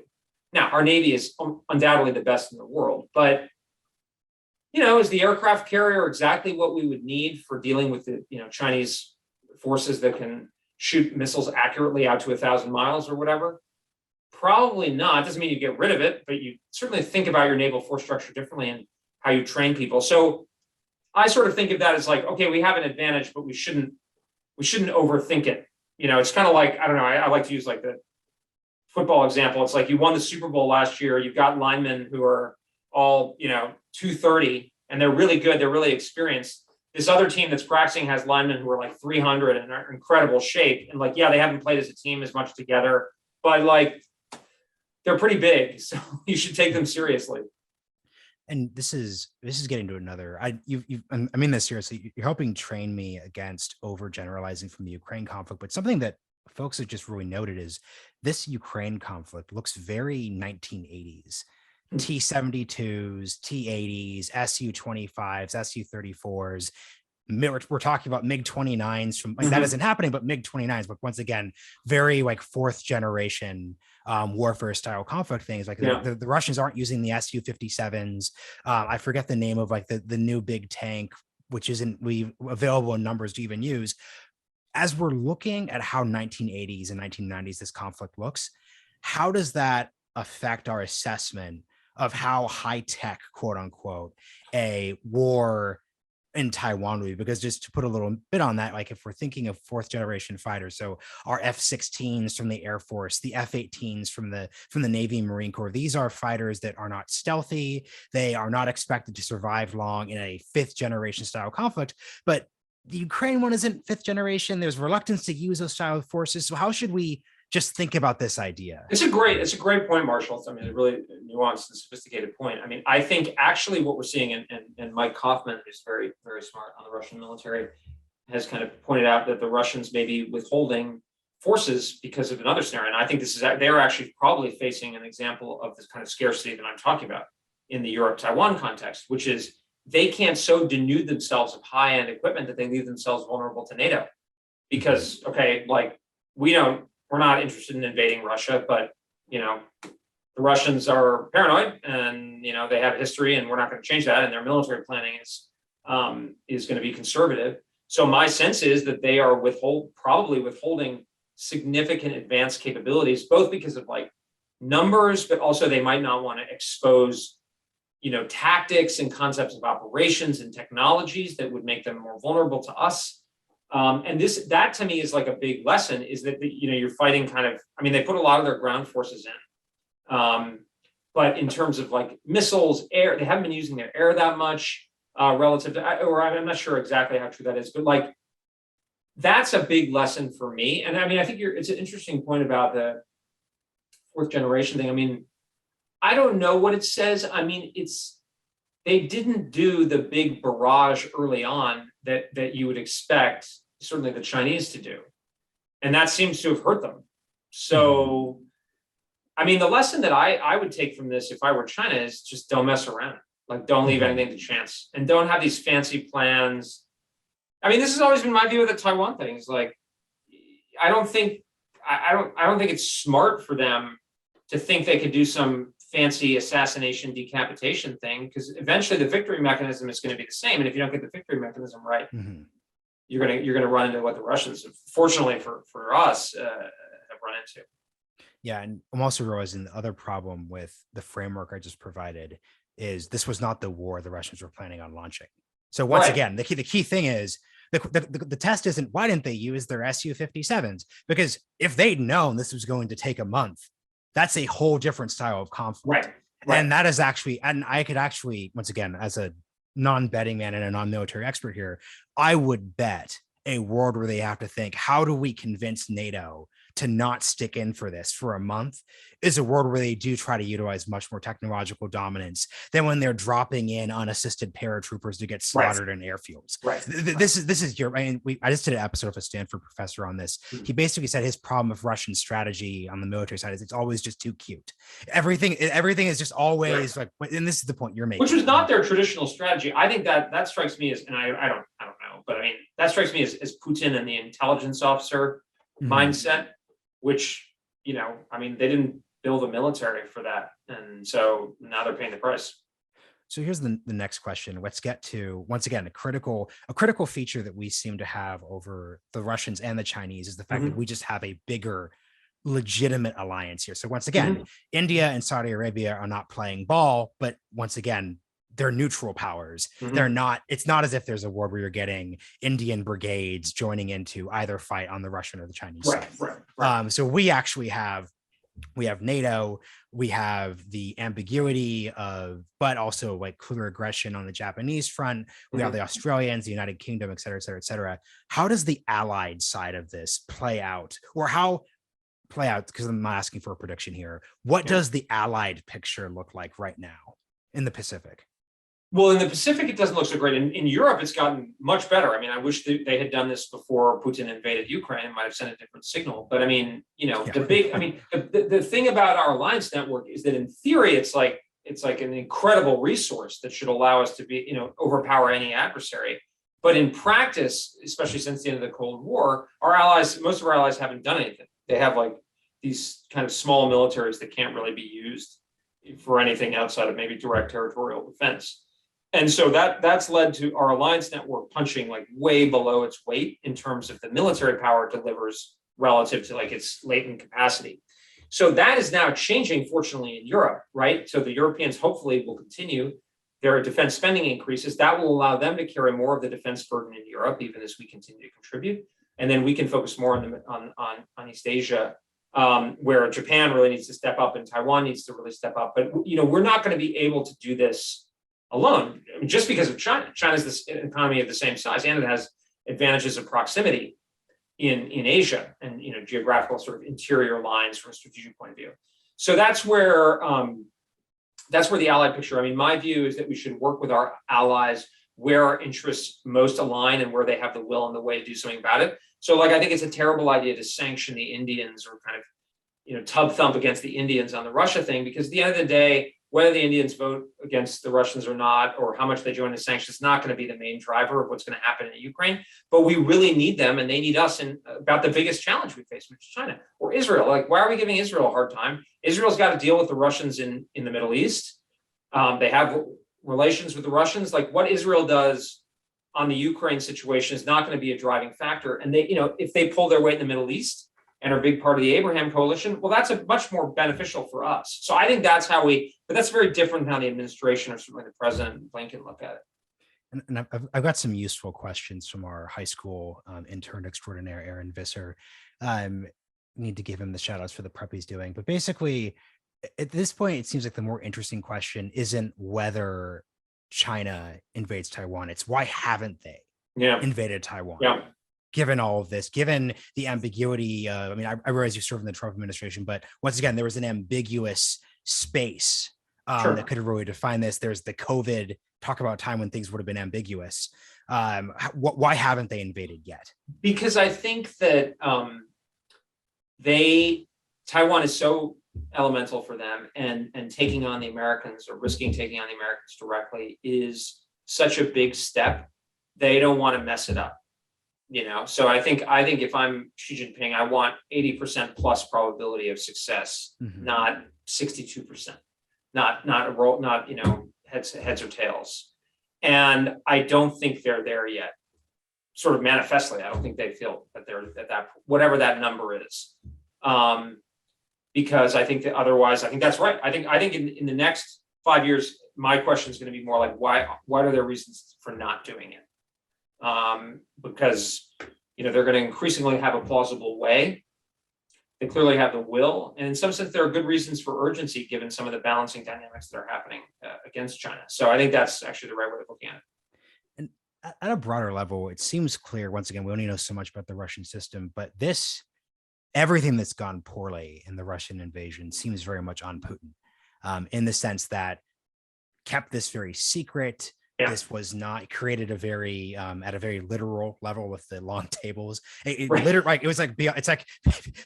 Now, our Navy is undoubtedly the best in the world, but is the aircraft carrier exactly what we would need for dealing with the Chinese forces that can shoot missiles accurately out to 1,000 miles or whatever? Probably not. It doesn't mean you get rid of it, but you certainly think about your naval force structure differently and how you train people. So I sort of think of that as like, okay, we have an advantage, but we shouldn't overthink it. It's kind of like, I don't know, I like to use like the football example. It's like you won the Super Bowl last year. You've got linemen who are all, 230, and they're really good. They're really experienced. This other team that's practicing has linemen who are like 300 and are in incredible shape. And like, yeah, they haven't played as a team as much together, but like, they're pretty big. So you should take them seriously. And this is getting to another, I mean this seriously, you're helping train me against overgeneralizing from the Ukraine conflict, but something that folks have just really noted is this Ukraine conflict looks very 1980s. T-72s, T-80s, Su-25s, Su-34s. We're talking about MiG-29s from like that isn't happening, but MiG-29s, but once again, very like fourth generation warfare style conflict things. Like the Russians aren't using the Su-57s. I forget the name of like the new big tank, which isn't available in numbers to even use. As we're looking at how 1980s and 1990s this conflict looks, how does that affect our assessment of how high tech, quote unquote, a war in Taiwan would be? Because just to put a little bit on that, like if we're thinking of fourth generation fighters, so our F-16s from the Air Force, the F-18s from the Navy and Marine Corps, these are fighters that are not stealthy. They are not expected to survive long in a fifth generation style conflict. But the Ukraine one isn't fifth generation. There's reluctance to use those style of forces. So how should we just think about this idea? It's a great point, Marshall. I mean, a really nuanced and sophisticated point. I mean, I think actually what we're seeing, and Mike Kaufman, who's very, very smart on the Russian military, has kind of pointed out that the Russians may be withholding forces because of another scenario. And I think they're actually probably facing an example of this kind of scarcity that I'm talking about in the Europe-Taiwan context, which is they can't so denude themselves of high-end equipment that they leave themselves vulnerable to NATO. Because, okay, like we're not interested in invading Russia, but the Russians are paranoid, and they have a history, and we're not going to change that. And their military planning is going to be conservative. So my sense is that they are probably withholding significant advanced capabilities, both because of like numbers, but also they might not want to expose tactics and concepts of operations and technologies that would make them more vulnerable to us. And that to me is like a big lesson, is that you're fighting kind of, I mean, they put a lot of their ground forces in, but in terms of like missiles, air, they haven't been using their air that much relative to, or I'm not sure exactly how true that is, but like that's a big lesson for me. And I mean, I think it's an interesting point about the fourth generation thing. I mean, I don't know what it says. I mean, they didn't do the big barrage early on that you would expect, certainly the Chinese to do. And that seems to have hurt them. So, I mean, the lesson that I would take from this, if I were China, is just don't mess around. Like, don't leave anything to chance, and don't have these fancy plans. I mean, this has always been my view of the Taiwan thing. It's like, I don't think I don't think it's smart for them to think they could do some fancy assassination decapitation thing, because eventually the victory mechanism is going to be the same. And if you don't get the victory mechanism right, you're gonna run into what the Russians, fortunately for us, have run into. Yeah, and I'm also realizing the other problem with the framework I just provided is this was not the war the Russians were planning on launching. So once again, the key thing is the test isn't why didn't they use their Su-57s? Because if they'd known this was going to take a month, that's a whole different style of conflict. And that is actually, and I could actually, once again, as a non-betting man and a non-military expert here, I would bet a world where they have to think, how do we convince NATO to not stick in for this for a month, is a world where they do try to utilize much more technological dominance than when they're dropping in unassisted paratroopers to get slaughtered in airfields. This is your, I mean, I just did an episode of a Stanford professor on this. He basically said his problem with Russian strategy on the military side is it's always just too cute. Everything is just always like, and this is the point you're making. Which was not their traditional strategy. I think that strikes me as, and I don't know, but I mean, that strikes me as Putin and the intelligence officer mindset, which, you know, I mean, they didn't build a military for that. And so now they're paying the price. So here's the next question. Let's get to, once again, a critical feature that we seem to have over the Russians and the Chinese is the fact that we just have a bigger legitimate alliance here. So once again, India and Saudi Arabia are not playing ball, but once again, they're neutral powers. They're not, it's not as if there's a war where you're getting Indian brigades joining into either fight on the Russian or the Chinese side. So we actually have NATO, we have the ambiguity of, but also like clear aggression on the Japanese front. We have the Australians, the United Kingdom, et cetera, et cetera, et cetera. How does the allied side of this play out, or how play out? Because I'm not asking for a prediction here. What does the allied picture look like right now in the Pacific? Well, in the Pacific, it doesn't look so great. In Europe, it's gotten much better. I mean, I wish they had done this before Putin invaded Ukraine. It might have sent a different signal. But I mean, you know, the thing about our alliance network is that in theory, it's like an incredible resource that should allow us to be, you know, overpower any adversary. But in practice, especially since the end of the Cold War, most of our allies haven't done anything. They have like these kind of small militaries that can't really be used for anything outside of maybe direct territorial defense. And so that's led to our alliance network punching like way below its weight in terms of the military power it delivers relative to like its latent capacity. So that is now changing, fortunately, in Europe, right? So the Europeans hopefully will continue their defense spending increases. That will allow them to carry more of the defense burden in Europe, even as we continue to contribute. And then we can focus more on East Asia, where Japan really needs to step up and Taiwan needs to really step up. But, you know, we're not going to be able to do this alone, I mean, just because of China. China's this economy of the same size, and it has advantages of proximity in Asia and, you know, geographical sort of interior lines from a strategic point of view. So that's where the allied picture. I mean, my view is that we should work with our allies where our interests most align and where they have the will and the way to do something about it. So, like, I think it's a terrible idea to sanction the Indians or kind of, you know, tub thump against the Indians on the Russia thing, because at the end of the day, whether the Indians vote against the Russians or not, or how much they join the sanctions, is not going to be the main driver of what's going to happen in Ukraine. But we really need them, and they need us in about the biggest challenge we face, which is China or Israel. Like, why are we giving Israel a hard time? Israel's got to deal with the Russians in the Middle East. They have relations with the Russians. Like, what Israel does on the Ukraine situation is not going to be a driving factor. And they, you know, if they pull their weight in the Middle East and are a big part of the Abraham coalition, well, that's a much more beneficial for us. So I think that's how but that's very different than how the administration or certainly the president and Blinken look at it. And I've got some useful questions from our high school intern extraordinaire, Aaron Visser. Need to give him the shout outs for the prep he's doing. But basically, at this point, it seems like the more interesting question isn't whether China invades Taiwan. It's why haven't they invaded Taiwan? Given all of this, given the ambiguity, I mean, I realize you served in the Trump administration, but once again, there was an ambiguous space that could have really defined this. There's the COVID, talk about a time when things would have been ambiguous. Why haven't they invaded yet? Because I think that Taiwan is so elemental for them, and taking on the Americans or risking taking on the Americans directly is such a big step. They don't want to mess it up. So I think if I'm Xi Jinping, I want 80% plus probability of success, not 62%, not a roll, not heads or tails. And I don't think they're there yet. Sort of manifestly, I don't think they feel that they're at that whatever that number is. Because I think that otherwise, I think that's right. I think in the next 5 years, my question is going to be more like, why are there reasons for not doing it? Because they're going to increasingly have a plausible way. They clearly have the will, and in some sense, there are good reasons for urgency given some of the balancing dynamics that are happening against China. So I think that's actually the right way of looking at it. And at a broader level, it seems clear. Once again, we only know so much about the Russian system, but everything that's gone poorly in the Russian invasion seems very much on Putin, in the sense that kept this very secret. Yeah. This was not created at a very literal level with the long tables. Right. Literally, like, it was like beyond, it's like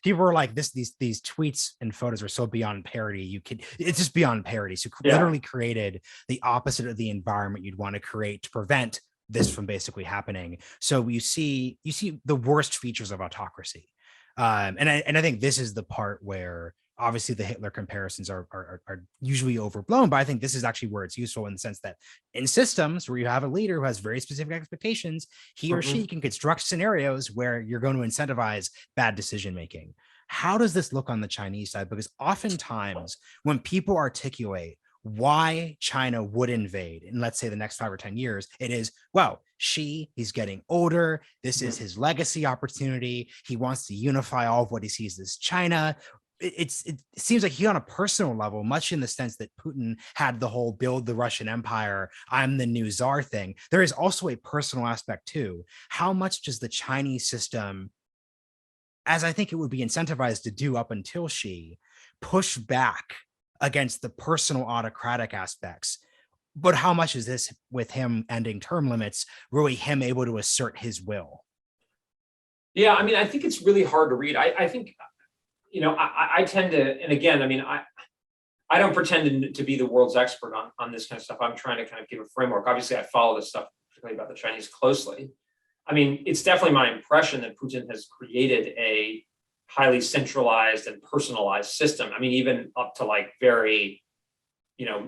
people were like these tweets and photos are so beyond parody. It's just beyond parody. So literally created the opposite of the environment you'd want to create to prevent this from basically happening. So you see the worst features of autocracy. And I think this is the part where obviously the Hitler comparisons are usually overblown, but I think this is actually where it's useful in the sense that in systems where you have a leader who has very specific expectations, he or she can construct scenarios where you're going to incentivize bad decision-making. How does this look on the Chinese side? Because oftentimes when people articulate why China would invade in, let's say, the next 5 or 10 years, it is, well, he's getting older. This is his legacy opportunity. He wants to unify all of what he sees as China. It seems like he, on a personal level, much in the sense that Putin had the whole build the Russian empire, I'm the new czar thing. There is also a personal aspect too. How much does the Chinese system, as I think it would be incentivized to do up until Xi, push back against the personal autocratic aspects? But how much is this, with him ending term limits, really him able to assert his will? Yeah, I mean, I think it's really hard to read. I think, I tend to, and again, I mean, I don't pretend to be the world's expert on this kind of stuff. I'm trying to kind of give a framework. Obviously, I follow this stuff, particularly about the Chinese, closely. I mean, it's definitely my impression that Putin has created a highly centralized and personalized system. I mean, even up to like very,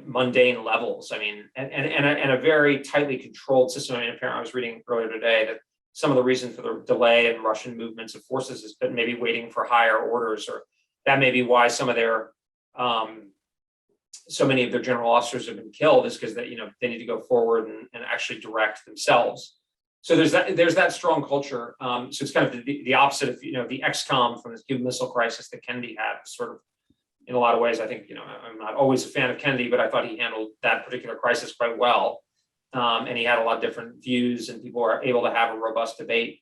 mundane levels. I mean, and a very tightly controlled system. I mean, apparently, I was reading earlier today that some of the reason for the delay in Russian movements of forces has been maybe waiting for higher orders, or that may be why some of their, so many of their general officers have been killed, is because they need to go forward and actually direct themselves. So there's that strong culture. So it's kind of the opposite of the XCOM from the Cuban Missile Crisis that Kennedy had. Sort of, in a lot of ways, I think I'm not always a fan of Kennedy, but I thought he handled that particular crisis quite well. And he had a lot of different views, and people are able to have a robust debate.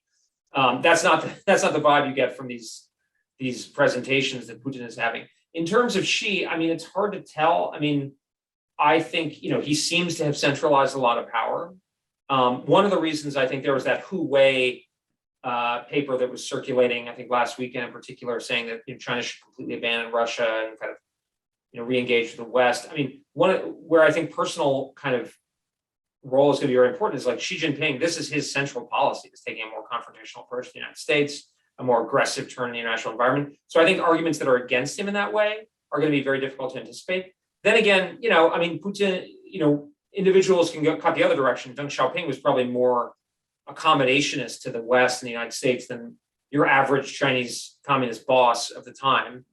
That's not the vibe you get from these presentations that Putin is having. In terms of Xi, I mean, it's hard to tell. I mean, I think he seems to have centralized a lot of power. One of the reasons I think there was that Hu Wei paper that was circulating, I think last weekend in particular, saying that China should completely abandon Russia and kind of re-engage with the West. I mean, where I think personal kind of role is going to be very important is like Xi Jinping. This is his central policy, is taking a more confrontational approach to the United States, a more aggressive turn in the international environment. So I think arguments that are against him in that way are going to be very difficult to anticipate. Then again, I mean, Putin, individuals can cut the other direction. Deng Xiaoping was probably more accommodationist to the West and the United States than your average Chinese communist boss of the time.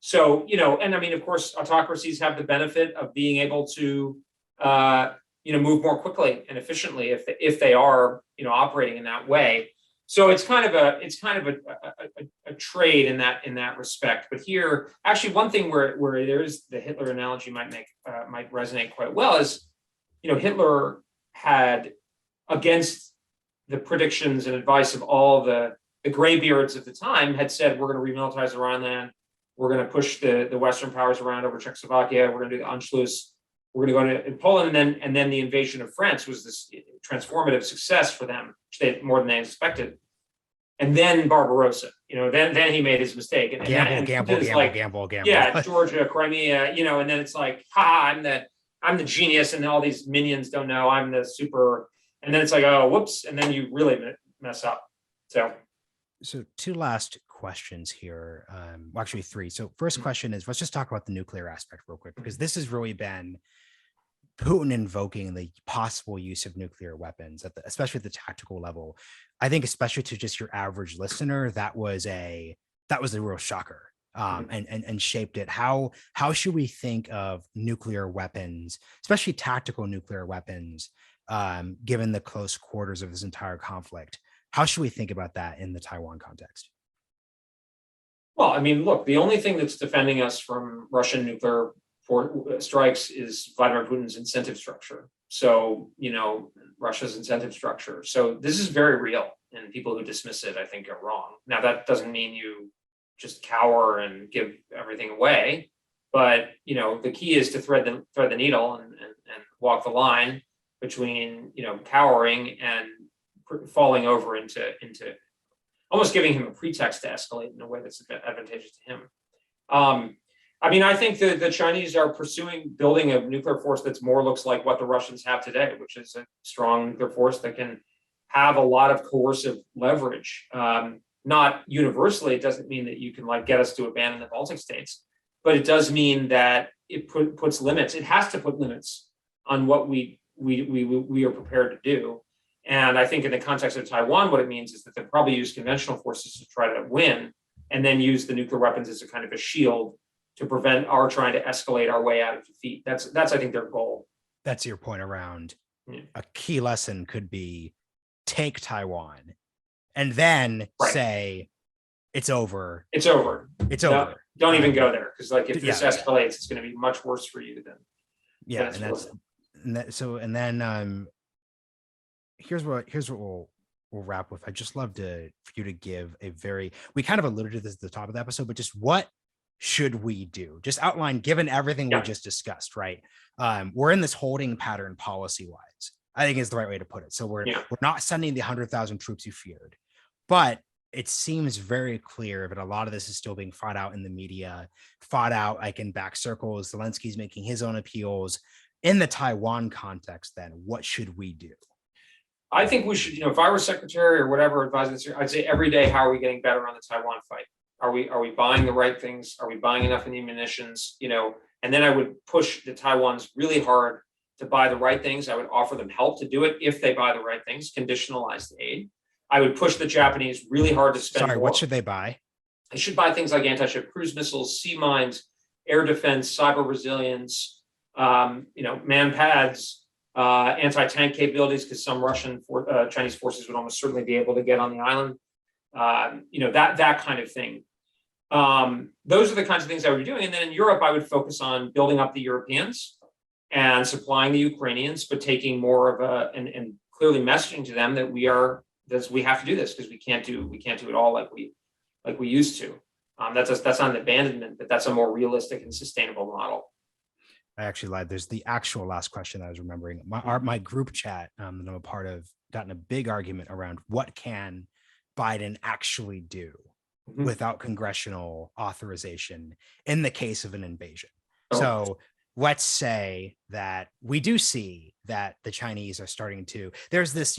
So, and I mean, of course, autocracies have the benefit of being able to move more quickly and efficiently if they are operating in that way. So it's kind of a trade in that respect. But here, actually, one thing where there is the Hitler analogy might resonate quite well is Hitler had, against the predictions and advice of all the graybeards at the time, had said, we're going to remilitarize the Rhineland, we're going to push the Western powers around over Czechoslovakia, we're going to do the Anschluss, we're going to go to Poland, and then the invasion of France was this transformative success for them, more than they expected. And then Barbarossa, then he made his mistake. And gamble. Yeah, Georgia, Crimea, and then it's like, I'm the genius, and all these minions don't know I'm the super, And then it's like, oh, whoops. And then you really mess up. So two last questions here. Well, actually three. So first question is, let's just talk about the nuclear aspect real quick, because this has really been Putin invoking the possible use of nuclear weapons, especially at the tactical level. I think, especially to just your average listener, that was a real shocker, and shaped it. How should we think of nuclear weapons, especially tactical nuclear weapons, given the close quarters of this entire conflict? How should we think about that in the Taiwan context? Well, I mean, look, the only thing that's defending us from Russian nuclear strikes is Vladimir Putin's incentive structure. So, Russia's incentive structure. So this is very real, and people who dismiss it, I think, are wrong. Now, that doesn't mean you just cower and give everything away, but the key is to thread the needle and walk the line between cowering and falling over into almost giving him a pretext to escalate in a way that's advantageous to him. I mean, I think that the Chinese are pursuing building a nuclear force that's more looks like what the Russians have today, which is a strong nuclear force that can have a lot of coercive leverage. Not universally, it doesn't mean that you can get us to abandon the Baltic states, but it does mean that it puts limits. It has to put limits on what we are prepared to do. And I think in the context of Taiwan, what it means is that they'll probably use conventional forces to try to win, and then use the nuclear weapons as a kind of a shield to prevent our trying to escalate our way out of defeat. That's I think their goal. That's your point around a key lesson could be take Taiwan and then say it's over. It's over. It's over. Don't even go there, because if this escalates, it's going to be much worse for you than. Here's what we'll wrap with. I'd just love for you to give we kind of alluded to this at the top of the episode, but just what should we do? Just outline, given everything we just discussed, right? We're in this holding pattern policy wise, I think is the right way to put it. So we're not sending the 100,000 troops you feared, but it seems very clear that a lot of this is still being fought out in the media, fought out in back circles. Zelensky's making his own appeals. In the Taiwan context, then what should we do? I think we should, if I were secretary or whatever advisor, I'd say every day, how are we getting better on the Taiwan fight? Are we buying the right things? Are we buying enough munitions? And then I would push the Taiwans really hard to buy the right things. I would offer them help to do it if they buy the right things, conditionalized aid. I would push the Japanese really hard to spend more. What should they buy? They should buy things like anti-ship cruise missiles, sea mines, air defense, cyber resilience, man pads, anti-tank capabilities, because some Chinese forces would almost certainly be able to get on the island. That kind of thing. Those are the kinds of things I would be doing. And then in Europe, I would focus on building up the Europeans and supplying the Ukrainians, but taking more of and clearly messaging to them that we have to do this, because we can't do it all like we used to. That's not an abandonment, but that's a more realistic and sustainable model. I actually lied. There's the actual last question I was remembering. My group chat that I'm a part of got in a big argument around what can Biden actually do without congressional authorization in the case of an invasion. So let's say that we do see that the Chinese are starting to, there's this,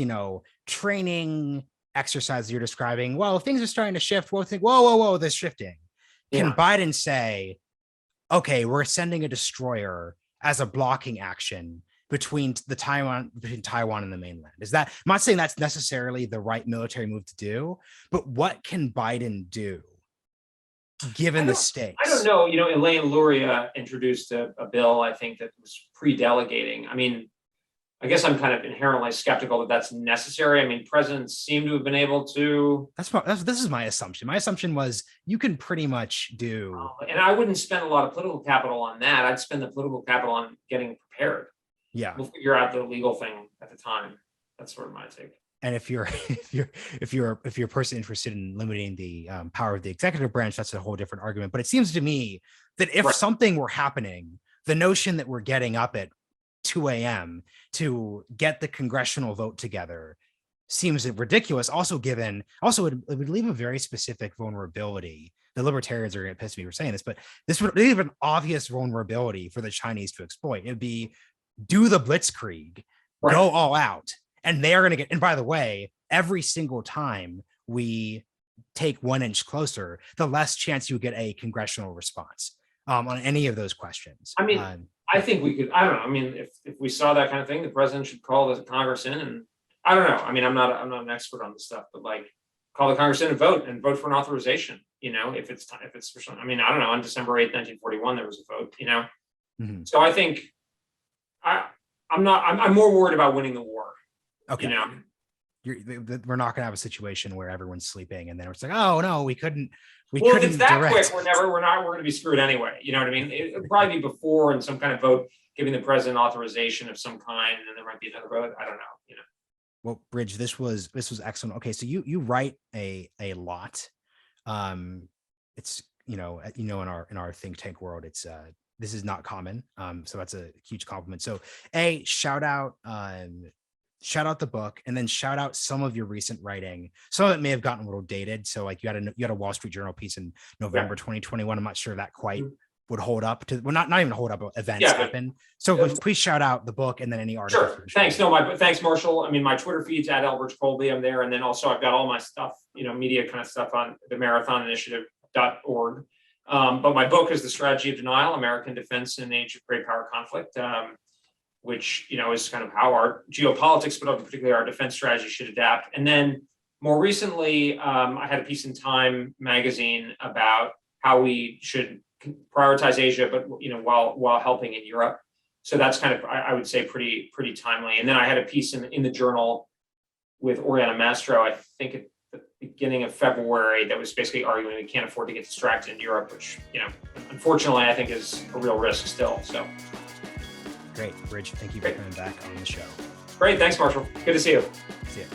training exercise you're describing. Well, things are starting to shift. We'll think, whoa, they're shifting. Can Biden say, okay, we're sending a destroyer as a blocking action between Taiwan and the mainland? Is that, I'm not saying that's necessarily the right military move to do, but what can Biden do given the stakes? I don't know. Elaine Luria introduced a bill, I think, that was pre-delegating. I mean, I guess I'm kind of inherently skeptical that that's necessary. I mean, presidents seem to have been able to. This is my assumption. My assumption was you can pretty much do. And I wouldn't spend a lot of political capital on that. I'd spend the political capital on getting prepared. Yeah, we'll figure out the legal thing at the time. That's sort of my take. And if you're a person interested in limiting the power of the executive branch, that's a whole different argument. But it seems to me that if something were happening, the notion that we're getting up at 2 a.m. to get the congressional vote together seems ridiculous. Also, it would leave a very specific vulnerability. The libertarians are going to piss me for saying this, but this would leave an obvious vulnerability for the Chinese to exploit. It'd be do the blitzkrieg, go all out, And they are going to get, and by the way, every single time we take 1 inch closer, the less chance you get a congressional response on any of those questions. I mean, I think we could, I don't know. I mean, if we saw that kind of thing, the president should call the Congress in, and I don't know. I mean, I'm not an expert on this stuff, but like, call the Congress in and vote for an authorization, if it's for something. I mean, I don't know, on December 8th, 1941, there was a vote, Mhm. So I think I'm more worried about winning the war. Okay. We're not going to have a situation where everyone's sleeping and then it's like, oh no, we couldn't. Well, if it's that quick, we're going to be screwed anyway. You know what I mean? It'll probably be before in some kind of vote, giving the president authorization of some kind, and then there might be another vote. I don't know. Well, Bridge, this was excellent. Okay, so you write a lot. It's in our think tank world, it's this is not common. So that's a huge compliment. So shout out the book, and then shout out some of your recent writing. Some of it may have gotten a little dated. So like you had a Wall Street Journal piece in November 2021. I'm not sure that quite would hold up to, well, not even hold up, events happen. So please shout out the book and then any articles. Sure. Thanks. Thanks, Marshall. I mean, my Twitter feed's at Elbridge Colby. I'm there. And then also I've got all my stuff, media kind of stuff on the marathoninitiative.org. But my book is The Strategy of Denial, American Defense in an Age of Great Power Conflict, which, is kind of how our geopolitics, but particularly our defense strategy should adapt. And then more recently, I had a piece in Time magazine about how we should prioritize Asia, but while helping in Europe. So that's kind of, I would say, pretty timely. And then I had a piece in the journal with Oriana Mastro, I think at the beginning of February, that was basically arguing we can't afford to get distracted in Europe, which unfortunately I think is a real risk still. So great, Bridge. Thank you for coming back on the show. Great, thanks, Marshall. Good to see you. See you.